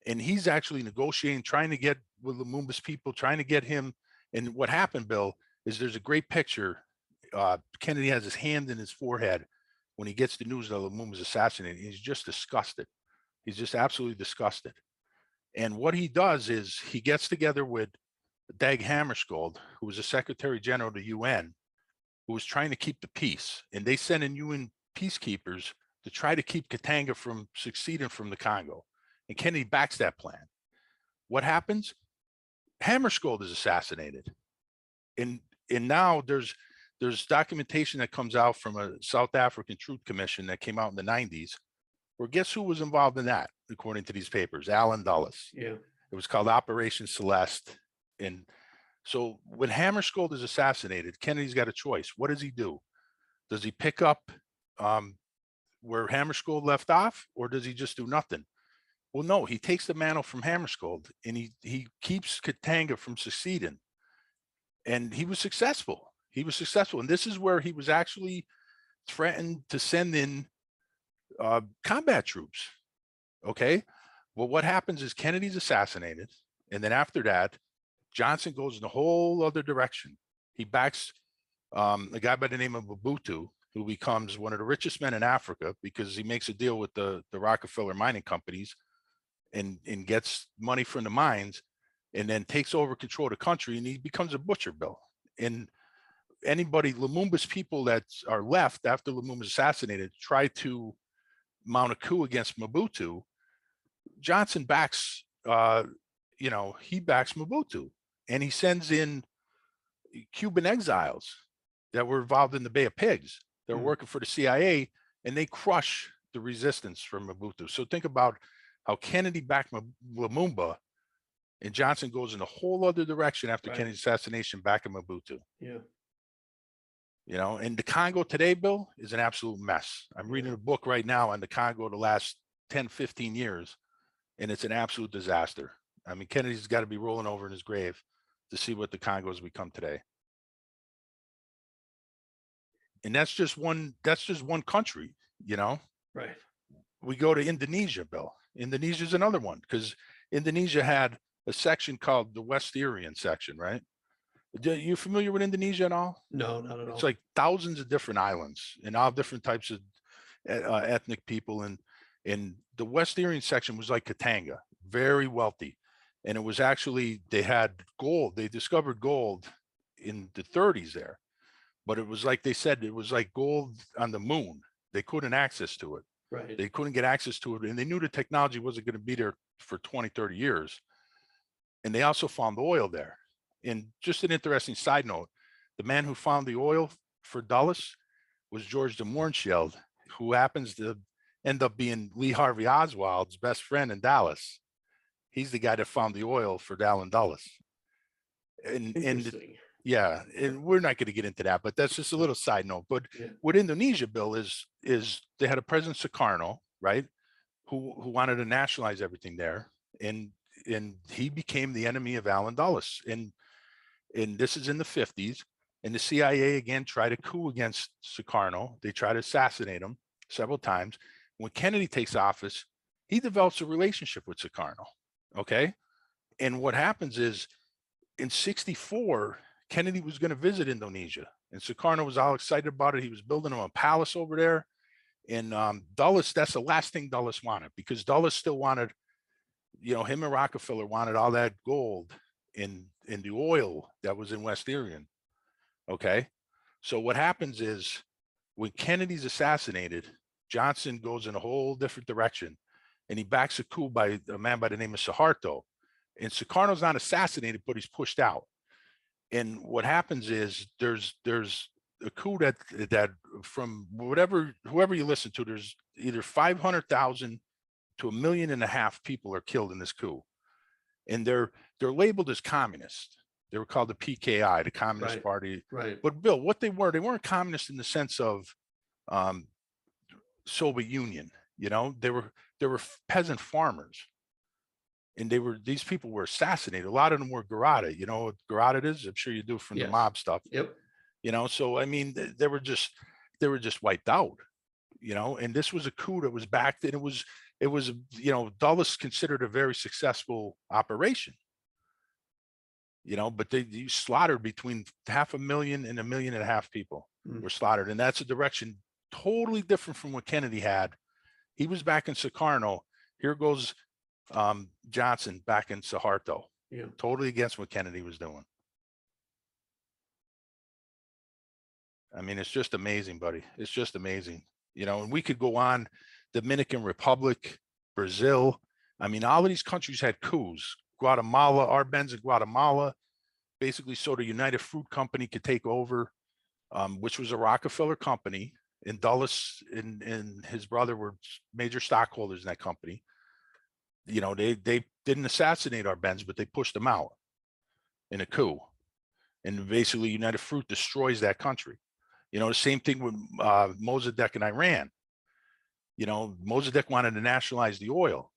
And he's actually negotiating, trying to get with Lumumba's people, trying to get him. And what happened, Bill, is there's a great picture. Kennedy has his hand in his forehead when he gets the news that Lumumba's assassinated. He's just disgusted. He's just absolutely disgusted. And what he does is he gets together with Dag Hammarskjöld, who was the Secretary General of the UN, who was trying to keep the peace. And they sent in UN peacekeepers to try to keep Katanga from succeeding from the Congo. And Kennedy backs that plan. What happens? Hammarskjöld is assassinated. And now there's documentation that comes out from a South African Truth Commission that came out in the 90s. Well, guess who was involved in that, according to these papers? Alan Dulles. Yeah. It was called Operation Celeste. And so when Hammarskjöld is assassinated, Kennedy's got a choice. What does he do? Does he pick up where Hammarskjöld left off, or does he just do nothing? Well, no, he takes the mantle from Hammarskjöld and he keeps Katanga from succeeding. And he was successful. He was successful. And this is where he was actually threatened to send in combat troops. Okay. Well, what happens is Kennedy's assassinated. And then after that, Johnson goes in a whole other direction. He backs a guy by the name of Mobutu, who becomes one of the richest men in Africa because he makes a deal with the Rockefeller mining companies and gets money from the mines and then takes over control of the country, and he becomes a butcher, Bill. And Lumumba's people that are left after Lumumba's assassinated try to mount a coup against Mobutu. Johnson backs, he backs Mobutu, and he sends in Cuban exiles that were involved in the Bay of Pigs. They're working for the CIA, and they crush the resistance from Mobutu. So think about how Kennedy backed Lumumba, and Johnson goes in a whole other direction after Kennedy's assassination, backing Mobutu. Yeah. And the Congo today, Bill, is an absolute mess. I'm reading a book right now on the Congo the last 10, 15 years, and it's an absolute disaster. I mean, Kennedy's got to be rolling over in his grave to see what the Congo has become today. And that's just one country, Right. We go to Indonesia, Bill. Indonesia's another one because Indonesia had a section called the West Irian section, right? Are you familiar with Indonesia at all? No, not at all. It's like thousands of different islands and all different types of ethnic people. And the West Irian section was like Katanga, very wealthy. And it was actually, they had gold. They discovered gold in the 30s there. But it was like they said, it was like gold on the moon. They couldn't access to it. Right. They couldn't get access to it. And they knew the technology wasn't going to be there for 20, 30 years. And they also found oil there. And just an interesting side note, the man who found the oil for Dulles was George de Mohrenschildt, who happens to end up being Lee Harvey Oswald's best friend in Dallas. He's the guy that found the oil for Alan Dulles. And Yeah, and we're not going to get into that, but that's just a little side note. But Yeah. what Indonesia, Bill, is they had a President Sukarno, right, who wanted to nationalize everything there, and he became the enemy of Allen Dulles, and this is in the 50s, and the CIA again tried a coup against Sukarno. They tried to assassinate him several times. When Kennedy takes office, he develops a relationship with Sukarno. Okay, and what happens is in '64. Kennedy was going to visit Indonesia, and Sukarno was all excited about it. He was building him a palace over there. And Dulles, that's the last thing Dulles wanted, because Dulles still wanted, him and Rockefeller wanted all that gold in the oil that was in West Irian. Okay. So what happens is when Kennedy's assassinated, Johnson goes in a whole different direction, and he backs a coup by a man by the name of Suharto. And Sukarno's not assassinated, but he's pushed out. And what happens is there's a coup that from whoever you listen to, there's either 500,000 to 1.5 million people are killed in this coup, and they're labeled as communist. They were called the PKI, the Communist Party. Right. But Bill, what they weren't communist in the sense of Soviet Union. They were peasant farmers. And these people were assassinated. A lot of them were garroted. You know what garroted is? I'm sure you do from the mob stuff. Yep. So I mean, they were just wiped out. And this was a coup that was backed, and it was Dulles considered a very successful operation. But they slaughtered between 500,000 and 1.5 million people were slaughtered, and that's a direction totally different from what Kennedy had. He was back in Sukarno. Here goes Johnson back in Suharto. Yeah. Totally against what Kennedy was doing. I mean, it's just amazing, buddy. It's just amazing. And we could go on. Dominican Republic, Brazil. I mean, all of these countries had coups. Guatemala, Arbenz in Guatemala, basically so the United Fruit Company could take over, which was a Rockefeller company. And Dulles and his brother were major stockholders in that company. They didn't assassinate Arbenz, but they pushed him out in a coup. And basically United Fruit destroys that country. The same thing with Mossadegh in Iran. Mossadegh wanted to nationalize the oil.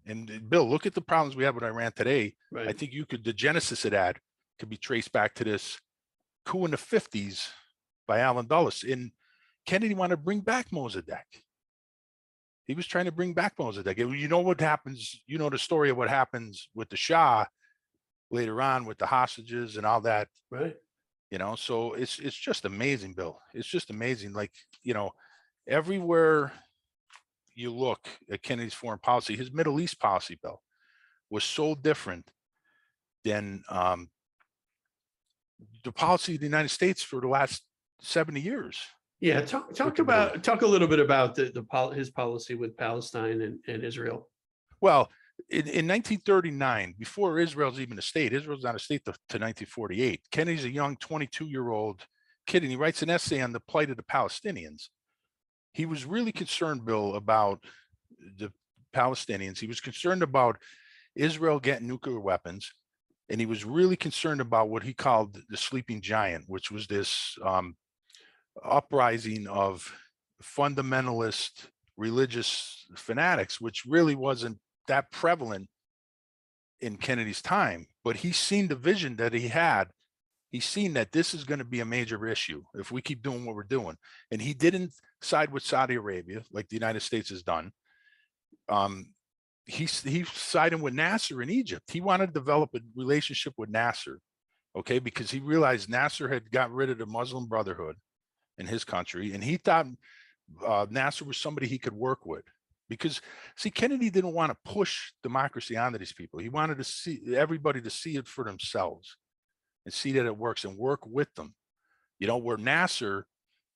And Bill, look at the problems we have with Iran today. Right. I think the genesis of that could be traced back to this coup in the 50s by Allen Dulles. And Kennedy wanted to bring back Mossadegh. He was trying to bring back Mossadegh. You know what happens, the story of what happens with the Shah later on with the hostages and all that. Right. So it's just amazing, Bill. It's just amazing. Like, everywhere you look at Kennedy's foreign policy, his Middle East policy, Bill, was so different than the policy of the United States for the last 70 years. Yeah, talk a little bit about his policy with Palestine and Israel. Well, in 1939, before Israel's even a state, Israel's not a state to 1948. Kennedy's a young 22-year-old kid, and he writes an essay on the plight of the Palestinians. He was really concerned, Bill, about the Palestinians. He was concerned about Israel getting nuclear weapons, and he was really concerned about what he called the sleeping giant, which was this uprising of fundamentalist religious fanatics, which really wasn't that prevalent in Kennedy's time. But he's seen the vision that he had. He's seen that this is going to be a major issue if we keep doing what we're doing. And he didn't side with Saudi Arabia like the United States has done. He sided with Nasser in Egypt. He wanted to develop a relationship with Nasser, okay, because he realized Nasser had got rid of the Muslim Brotherhood in his country, and he thought Nasser was somebody he could work with. Because, see, Kennedy didn't want to push democracy onto these people. He wanted to see everybody to see it for themselves and see that it works and work with them. Where Nasser,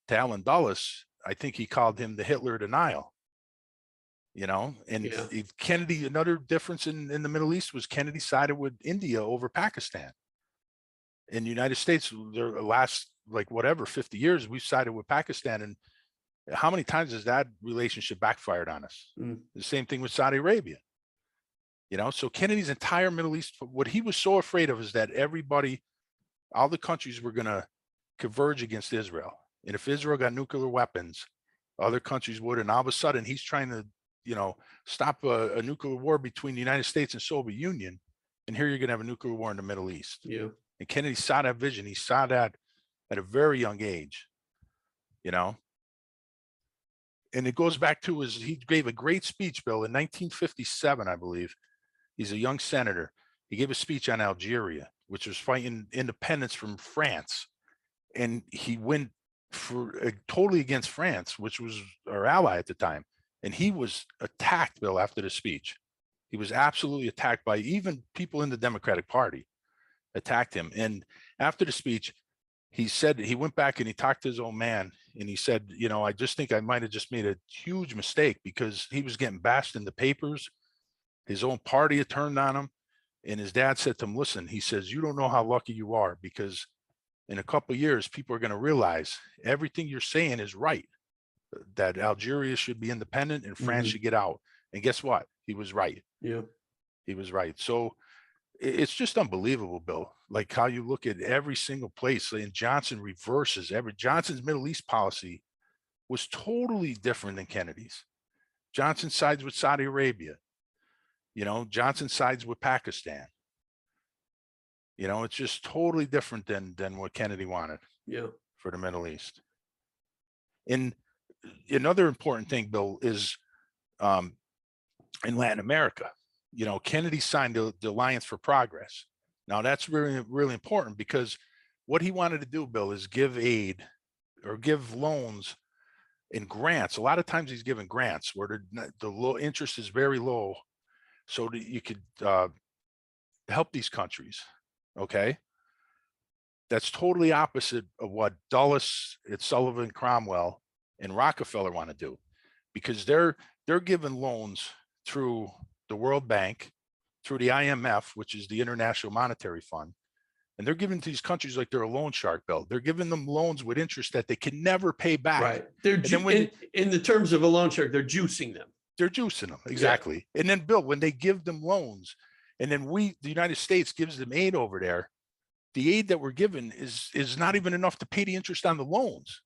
to Allen Dulles, I think he called him the Hitler of the Nile. Kennedy, another difference in the Middle East was Kennedy sided with India over Pakistan. In the United States, the last 50 years, we've sided with Pakistan, and how many times has that relationship backfired on us? The same thing with Saudi Arabia. So Kennedy's entire Middle East, what he was so afraid of is that everybody all the countries were going to converge against Israel. And if Israel got nuclear weapons, other countries would. And all of a sudden, he's trying to, stop a nuclear war between the United States and Soviet Union. And here you're going to have a nuclear war in the Middle East. Yeah. And Kennedy saw that vision. He saw that at a very young age, And it goes back to he gave a great speech, Bill, in 1957, I believe. He's a young senator. He gave a speech on Algeria, which was fighting independence from France. And he went totally against France, which was our ally at the time. And he was attacked, Bill, after the speech. He was absolutely attacked by even people in the Democratic Party attacked him. And after the speech, he said, he went back and he talked to his old man and he said, I just think I might have just made a huge mistake, because he was getting bashed in the papers. His own party had turned on him. And his dad said to him, listen, he says, you don't know how lucky you are, because in a couple of years, people are going to realize everything you're saying is right, that Algeria should be independent and France should get out. And guess what? He was right. Yeah. He was right. So it's just unbelievable, Bill, like how you look at every single place. And Johnson reverses Johnson's Middle East policy was totally different than Kennedy's. Johnson sides with Saudi Arabia. Johnson sides with Pakistan. It's just totally different than what Kennedy wanted. Yeah. For the Middle East. And another important thing, Bill, is in Latin America, Kennedy signed the Alliance for Progress. Now that's really, really important, because what he wanted to do, Bill, is give aid or give loans and grants. A lot of times he's giving grants where the low interest is very low, so that you could help these countries. Okay. That's totally opposite of what Dulles, Sullivan, Cromwell, and Rockefeller want to do, because they're giving loans through the World Bank, through the IMF, which is the International Monetary Fund, and they're giving to these countries like they're a loan shark, Bill. They're giving them loans with interest that they can never pay back. Right. They're in the terms of a loan shark, they're juicing them. They're juicing them, exactly. Yeah. And then, Bill, when they give them loans, and then the United States gives them aid over there, the aid that we're given is not even enough to pay the interest on the loans.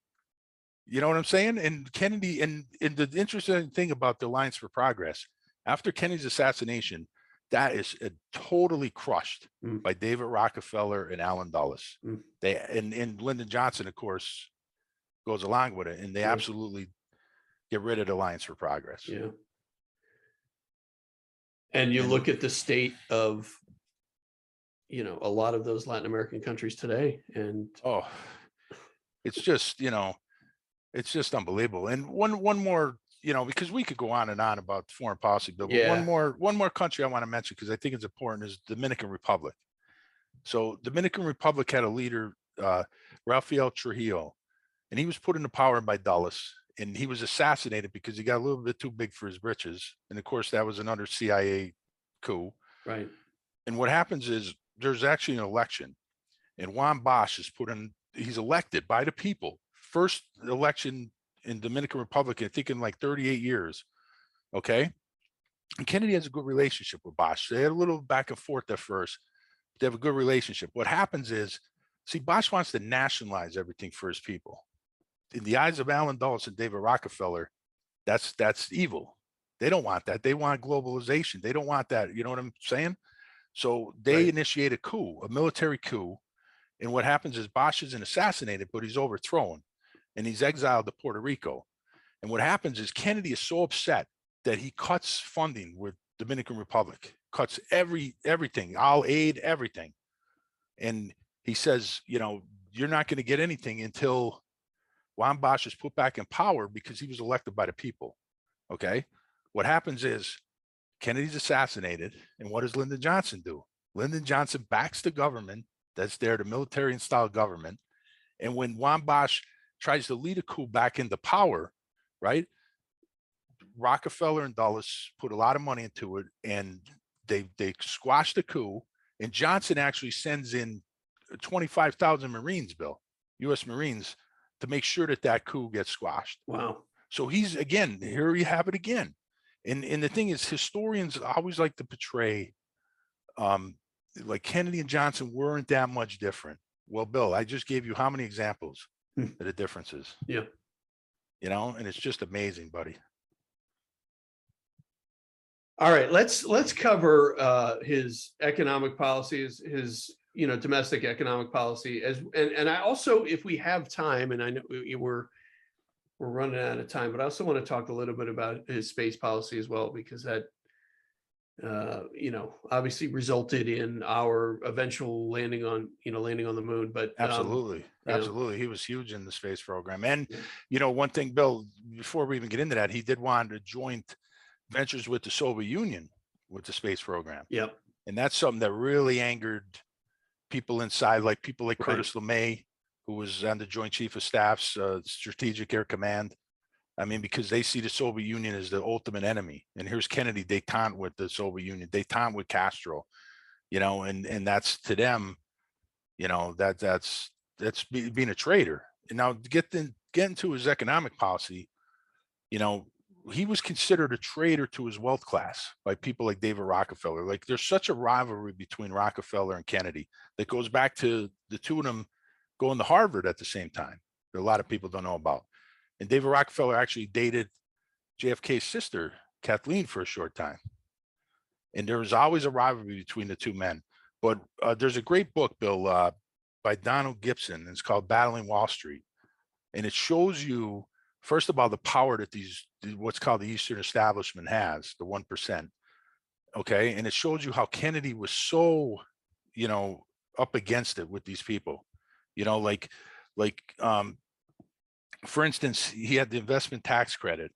You know what I'm saying? And Kennedy, and the interesting thing about the Alliance for Progress, after Kennedy's assassination, that is totally crushed by David Rockefeller and Allen Dulles. They and Lyndon Johnson, of course, goes along with it, and they absolutely get rid of the Alliance for Progress. Yeah. And you look at the state of, a lot of those Latin American countries today, and it's just, it's just unbelievable. And one more, because we could go on and on about foreign policy, Bill, but one more country I want to mention, because I think it's important, is Dominican Republic. So Dominican Republic had a leader, Rafael Trujillo, and he was put into power by Dulles, and he was assassinated because he got a little bit too big for his britches. And of course, that was another CIA coup. Right. And what happens is there's actually an election, and Juan Bosch is he's elected by the people. First election in Dominican Republic, I think in like 38 years. Okay. And Kennedy has a good relationship with Bosch. They had a little back and forth at first. They have a good relationship. What happens is, see, Bosch wants to nationalize everything for his people. In the eyes of Allen Dulles and David Rockefeller, that's evil. They don't want that. They want globalization. They don't want that. You know what I'm saying? So they initiate a coup, a military coup. And what happens is Bosch isn't assassinated, but he's overthrown, and he's exiled to Puerto Rico. And what happens is Kennedy is so upset that he cuts funding with Dominican Republic, cuts everything, all aid, everything. And he says, you're not going to get anything until Juan Bosch is put back in power, because he was elected by the people. Okay. What happens is Kennedy's assassinated. And what does Lyndon Johnson do? Lyndon Johnson backs the government that's there, the military installed government. And when Juan Bosch tries to lead a coup back into power, right? Rockefeller and Dulles put a lot of money into it, and they squashed the coup. And Johnson actually sends in 25,000 Marines, Bill, U.S. Marines, to make sure that coup gets squashed. Wow. So here you have it again. And the thing is, historians always like to portray like Kennedy and Johnson weren't that much different. Well, Bill, I just gave you how many examples Hmm. of the differences, Yeah. you know, and it's just amazing, buddy. All right, let's cover his economic policies, his domestic economic policy, and I also, if we have time, and I know we're running out of time, but I also want to talk a little bit about his space policy as well, because that obviously resulted in our eventual landing on the moon. But Absolutely. you know, Absolutely. He was huge in the space program. And, yeah, you know, one thing, Bill, before we even get into that, he did want to joint ventures with the Soviet Union with the space program. yep, And that's something that really angered people inside, like people like right, Curtis LeMay, who was on the Joint Chief of Staff's Strategic Air Command. I mean, because they see the Soviet Union as the ultimate enemy. And here's Kennedy detente with the Soviet Union, detente with Castro, you know, and that's to them, you know, that's being a traitor. And now to get into his economic policy, you know, he was considered a traitor to his wealth class by people like David Rockefeller. Like there's such a rivalry between Rockefeller and Kennedy that goes back to the two of them going to Harvard at the same time, that a lot of people don't know about. And David Rockefeller actually dated JFK's sister, Kathleen, for a short time. And there was always a rivalry between the two men. But there's a great book, Bill, by Donald Gibson. And it's called Battling Wall Street. And it shows you, first of all, the power that what's called the Eastern establishment has, the 1%. Okay. And it shows you how Kennedy was so, you know, up against it with these people, you know, for instance, he had the investment tax credit,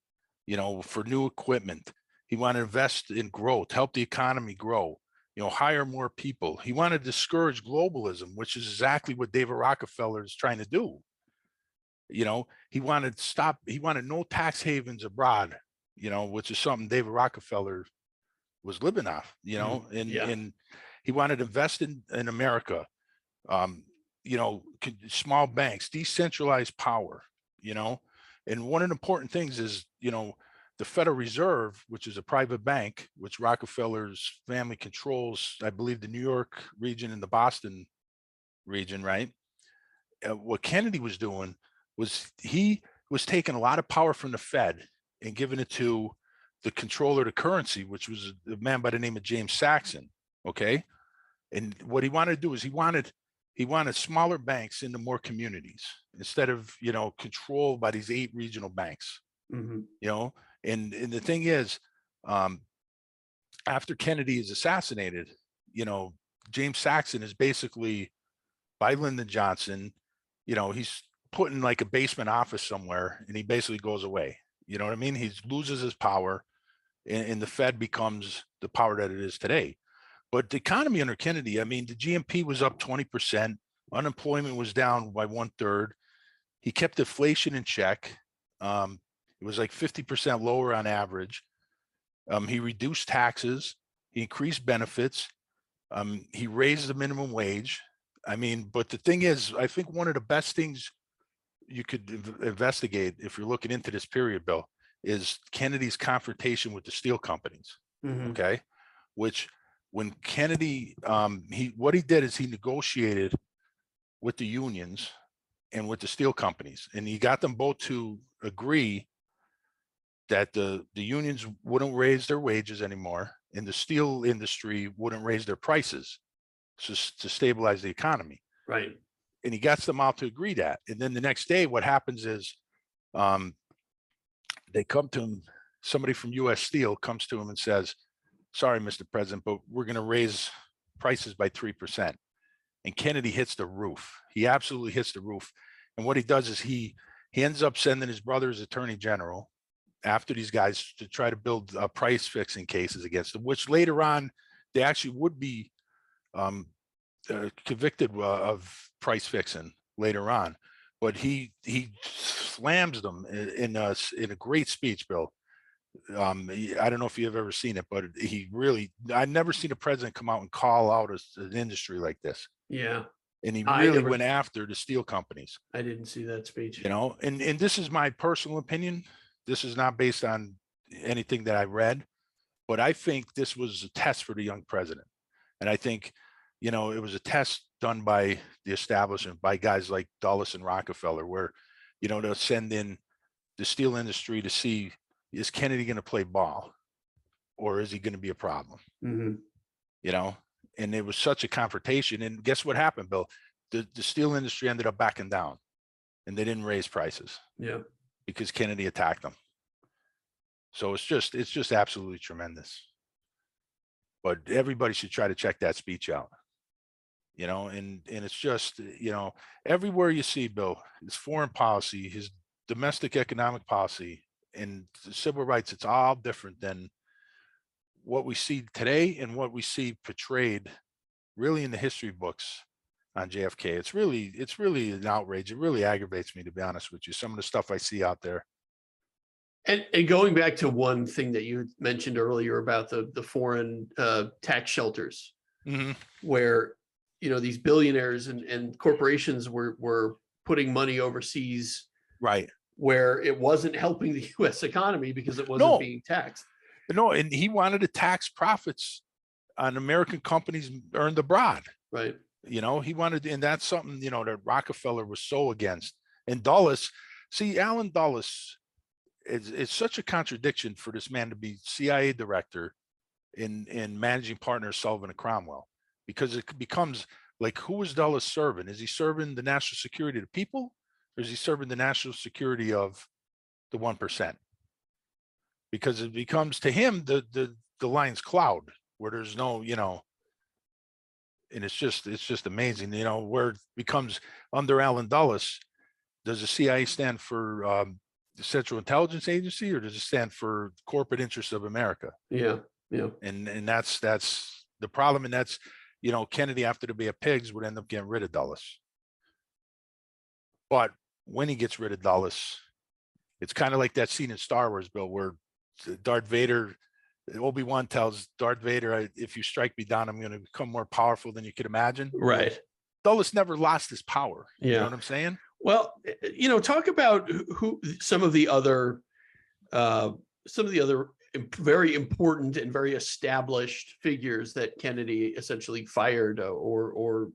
you know, for new equipment. He wanted to invest in growth, help the economy grow, you know, hire more people. He wanted to discourage globalism, which is exactly what David Rockefeller is trying to do. You know, he wanted no tax havens abroad, you know, which is something David Rockefeller was living off, you know, yeah, and he wanted to invest in America, you know, small banks, decentralized power, you know. And one of the important things is, you know, the Federal Reserve, which is a private bank, which Rockefeller's family controls, I believe the New York region and the Boston region, right? What Kennedy was doing was he was taking a lot of power from the Fed and giving it to the controller of the currency, which was a man by the name of James Saxon. Okay. And what he wanted to do is he wanted smaller banks into more communities instead of, you know, controlled by these 8 regional banks, mm-hmm, you know. And the thing is, after Kennedy is assassinated, you know, James Saxon is basically, by Lyndon Johnson, you know, he's put in like a basement office somewhere and he basically goes away. You know what I mean? He loses his power and the Fed becomes the power that it is today. But the economy under Kennedy, I mean, the GNP was up 20%, unemployment was down by 1/3. He kept inflation in check. It was like 50% lower on average. He reduced taxes, he increased benefits, he raised the minimum wage. I mean, but the thing is, I think one of the best things you could investigate if you're looking into this period, Bill, is Kennedy's confrontation with the steel companies. mm-hmm, Okay, which when Kennedy, what he did is he negotiated with the unions and with the steel companies, and he got them both to agree that the unions wouldn't raise their wages anymore, and the steel industry wouldn't raise their prices to stabilize the economy. right, And he gets them all to agree that. And then the next day, what happens is they come to him, somebody from US Steel comes to him and says, sorry, Mr. President, but we're going to raise prices by 3%. And Kennedy hits the roof. He absolutely hits the roof. And what he does is he ends up sending his brother as attorney general after these guys to try to build price fixing cases against them, which later on they actually would be convicted of price fixing later on. But he slams them in a great speech, Bill. I don't know if you've ever seen it, but I've never seen a president come out and call out an industry like this. yeah. And he I really never, went after the steel companies, I didn't see that speech. you know, and this is my personal opinion. This is not based on anything that I read, but I think this was a test for the young president. And I think it was a test done by the establishment, by guys like Dulles and Rockefeller, where, they'll send in the steel industry to see, is Kennedy going to play ball or is he going to be a problem? Mhm. And it was such a confrontation. And guess what happened, Bill? The steel industry ended up backing down and they didn't raise prices Yeah. because Kennedy attacked them. So it's just absolutely tremendous. But everybody should try to check that speech out. And it's just, everywhere you see, Bill, his foreign policy, his domestic economic policy, and civil rights, it's all different than what we see today and what we see portrayed really in the history books on JFK. It's really an outrage. It really aggravates me, to be honest with you, some of the stuff I see out there. And going back to one thing that you had mentioned earlier about the foreign tax shelters, where these billionaires and corporations were putting money overseas, right, where it wasn't helping the U.S. economy because it wasn't being taxed. No, and he wanted to tax profits on American companies earned abroad. Right. He wanted, and that's something, that Rockefeller was so against. And Dulles, see, Allen Dulles, it's such a contradiction for this man to be CIA director and managing partner of Sullivan and Cromwell, because it becomes like, who is Dulles serving? Is he serving the national security of the people, or is he serving the national security of the 1%? Because it becomes to him the line's cloud where there's no, and it's just amazing, where it becomes under Allen Dulles. Does the CIA stand for the Central Intelligence Agency, or does it stand for corporate interests of America? Yeah. And that's the problem. And that's, Kennedy, after the Bay of Pigs, would end up getting rid of Dulles. But when he gets rid of Dulles, it's kind of like that scene in Star Wars, Bill, where Darth Vader, Obi-Wan tells Darth Vader, if you strike me down, I'm going to become more powerful than you could imagine. Right. Dulles never lost his power. Yeah. You know what I'm saying? Well, talk about who some of the other very important and very established figures that Kennedy essentially fired or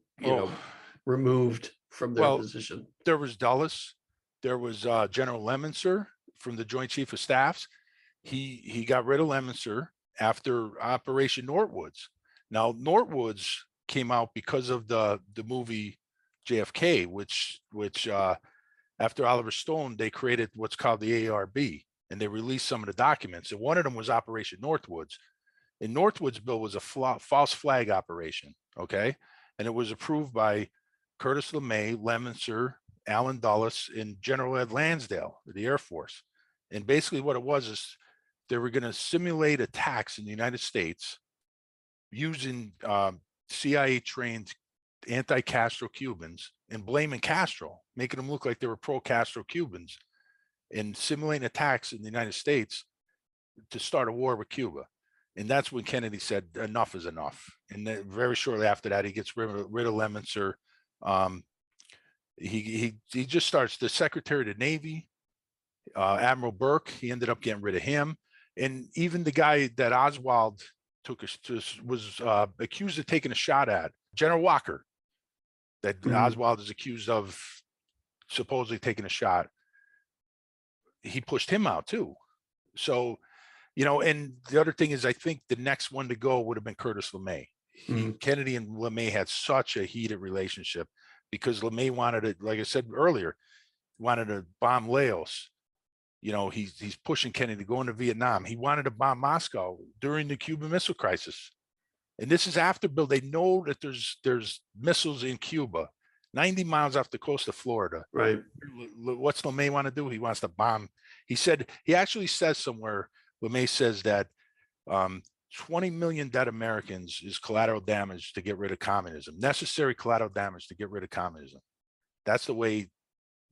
removed from their position. There was Dulles. There was General Lemonster from the Joint Chief of Staffs. He got rid of Lemonster after Operation Northwoods. Now, Northwoods came out because of the movie JFK, which after Oliver Stone, they created what's called the ARB, and they released some of the documents. And one of them was Operation Northwoods. And Northwoods, Bill, was a false flag operation, okay? And it was approved by Curtis LeMay, Lemonster, Allen Dulles, and General Ed Lansdale of the Air Force. And basically what it was is they were going to simulate attacks in the United States using CIA-trained anti-Castro Cubans and blaming Castro, making them look like they were pro-Castro Cubans, and simulating attacks in the United States to start a war with Cuba. And that's when Kennedy said, enough is enough. And then very shortly after that, he gets rid of Lemonster. He just starts the Secretary of the Navy, Admiral Burke. He ended up getting rid of him. And even the guy that Oswald was accused of taking a shot at, General Walker, that Oswald is accused of supposedly taking a shot. He pushed him out too. So, and the other thing is, I think the next one to go would have been Curtis LeMay. Kennedy and LeMay had such a heated relationship because LeMay wanted to, like I said earlier, wanted to bomb Laos. He's pushing Kennedy to go into Vietnam. He wanted to bomb Moscow during the Cuban Missile Crisis. And this is after, Bill, they know that there's missiles in Cuba, 90 miles off the coast of Florida. Right. What's LeMay want to do? He wants to bomb. He actually says somewhere, LeMay says that 20 million dead Americans is collateral damage to get rid of communism, necessary collateral damage to get rid of communism. That's the way,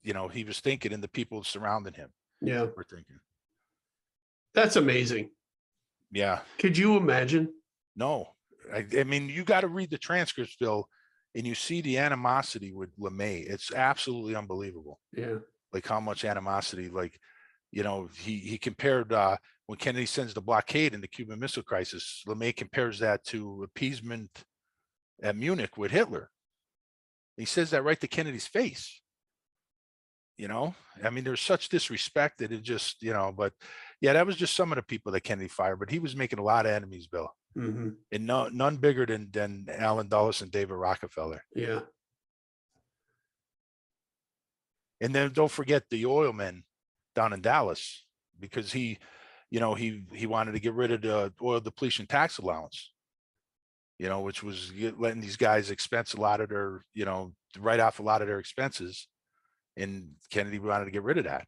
he was thinking, and the people surrounding him. Yeah. Were thinking. That's amazing. Yeah. Could you imagine? No. I mean, you got to read the transcripts, Bill, and you see the animosity with LeMay. It's absolutely unbelievable. Yeah. Like how much animosity, he compared when Kennedy sends the blockade in the Cuban Missile Crisis, LeMay compares that to appeasement at Munich with Hitler. He says that right to Kennedy's face. I mean, there's such disrespect that it just, but yeah, that was just some of the people that Kennedy fired, but he was making a lot of enemies, Bill, Mm-hmm. and none bigger than Allen Dulles and David Rockefeller. Yeah. And then don't forget the oil men down in Dallas, because he wanted to get rid of the oil depletion tax allowance, which was letting these guys expense a lot of their, write off a lot of their expenses. And Kennedy wanted to get rid of that.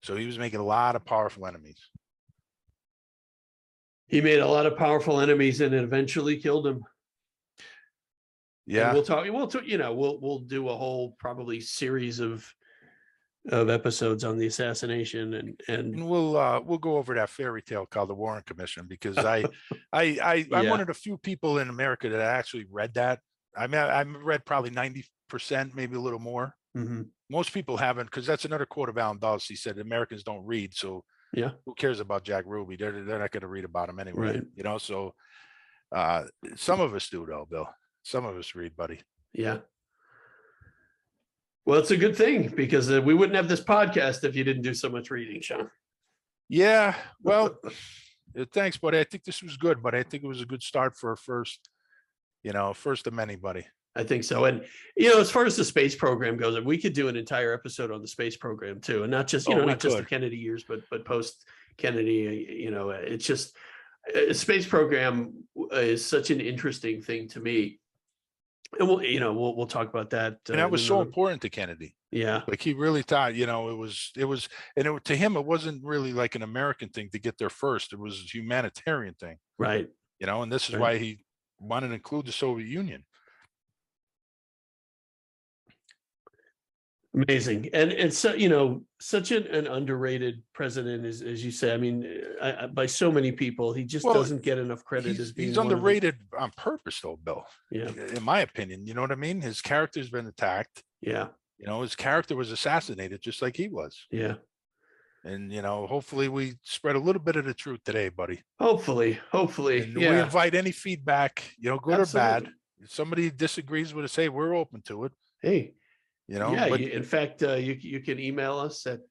So he was making a lot of powerful enemies. He made a lot of powerful enemies and it eventually killed him. Yeah. And we'll do a whole probably series of episodes on the assassination and we'll go over that fairy tale called the Warren Commission, because I'm one of the few people in America that actually read that. I mean, I read probably 90%, maybe a little more. Mm-hmm. Most people haven't, because that's another quote of Allen Dulles. He said Americans don't read, so yeah, who cares about Jack Ruby? They're not going to read about him anyway. Right. So some of us do, though, Bill. Some of us read, buddy. Yeah. Well, it's a good thing, because we wouldn't have this podcast if you didn't do so much reading, Sean. Yeah. Well, thanks, buddy. I think this was good, but I think it was a good start for a first of many, buddy. I think so. And, as far as the space program goes, we could do an entire episode on the space program too. And not just, not just the Kennedy years, but post Kennedy, it's just space program is such an interesting thing to me. And we'll talk about that. And that was so important to Kennedy. Yeah. Like he really thought, to him, it wasn't really like an American thing to get there first. It was a humanitarian thing. Right. And this is why he wanted to include the Soviet Union. Amazing. And so, such an underrated president, as you say. I mean, by so many people, he just doesn't get enough credit as being. He's underrated on purpose, though, Bill. Yeah. In my opinion, you know what I mean? His character's been attacked. Yeah. His character was assassinated just like he was. Yeah. And, hopefully we spread a little bit of the truth today, buddy. Hopefully. And we invite any feedback, good Absolutely. or bad. If somebody disagrees with us, hey, we're open to it. Hey. But, in fact, you can email us at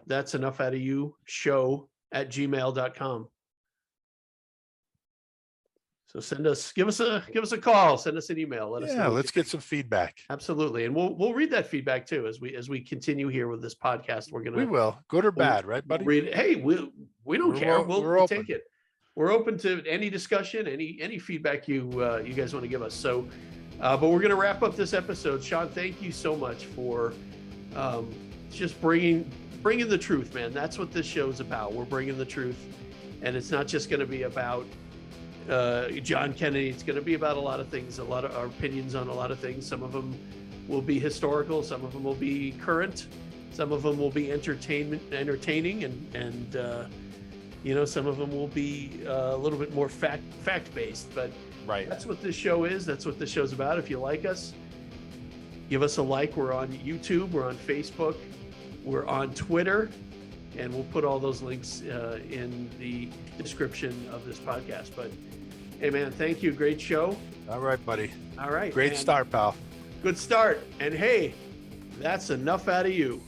that's enough out of you show@gmail.com. So give us a call, send us an email. Let us know. Let's get some feedback. Absolutely. And we'll read that feedback too as we continue here with this podcast. We will, good or bad, right, buddy? Hey, we don't care. We'll take it. We're open to any discussion, any feedback you guys want to give us. So but we're going to wrap up this episode. Sean, thank you so much for just bringing the truth, man. That's what this show is about. We're bringing the truth, and it's not just going to be about John Kennedy. It's going to be about a lot of things, a lot of our opinions on a lot of things. Some of them will be historical. Some of them will be current. Some of them will be entertaining, and some of them will be a little bit more fact-based, but right. That's what this show is. That's what this show's about. If you like us, give us a like. We're on YouTube. We're on Facebook. We're on Twitter. And we'll put all those links in the description of this podcast. But, hey, man, thank you. Great show. All right, buddy. All right. Great start, pal. Good start. And, hey, that's enough out of you.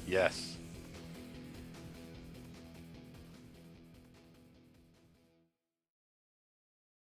Yes.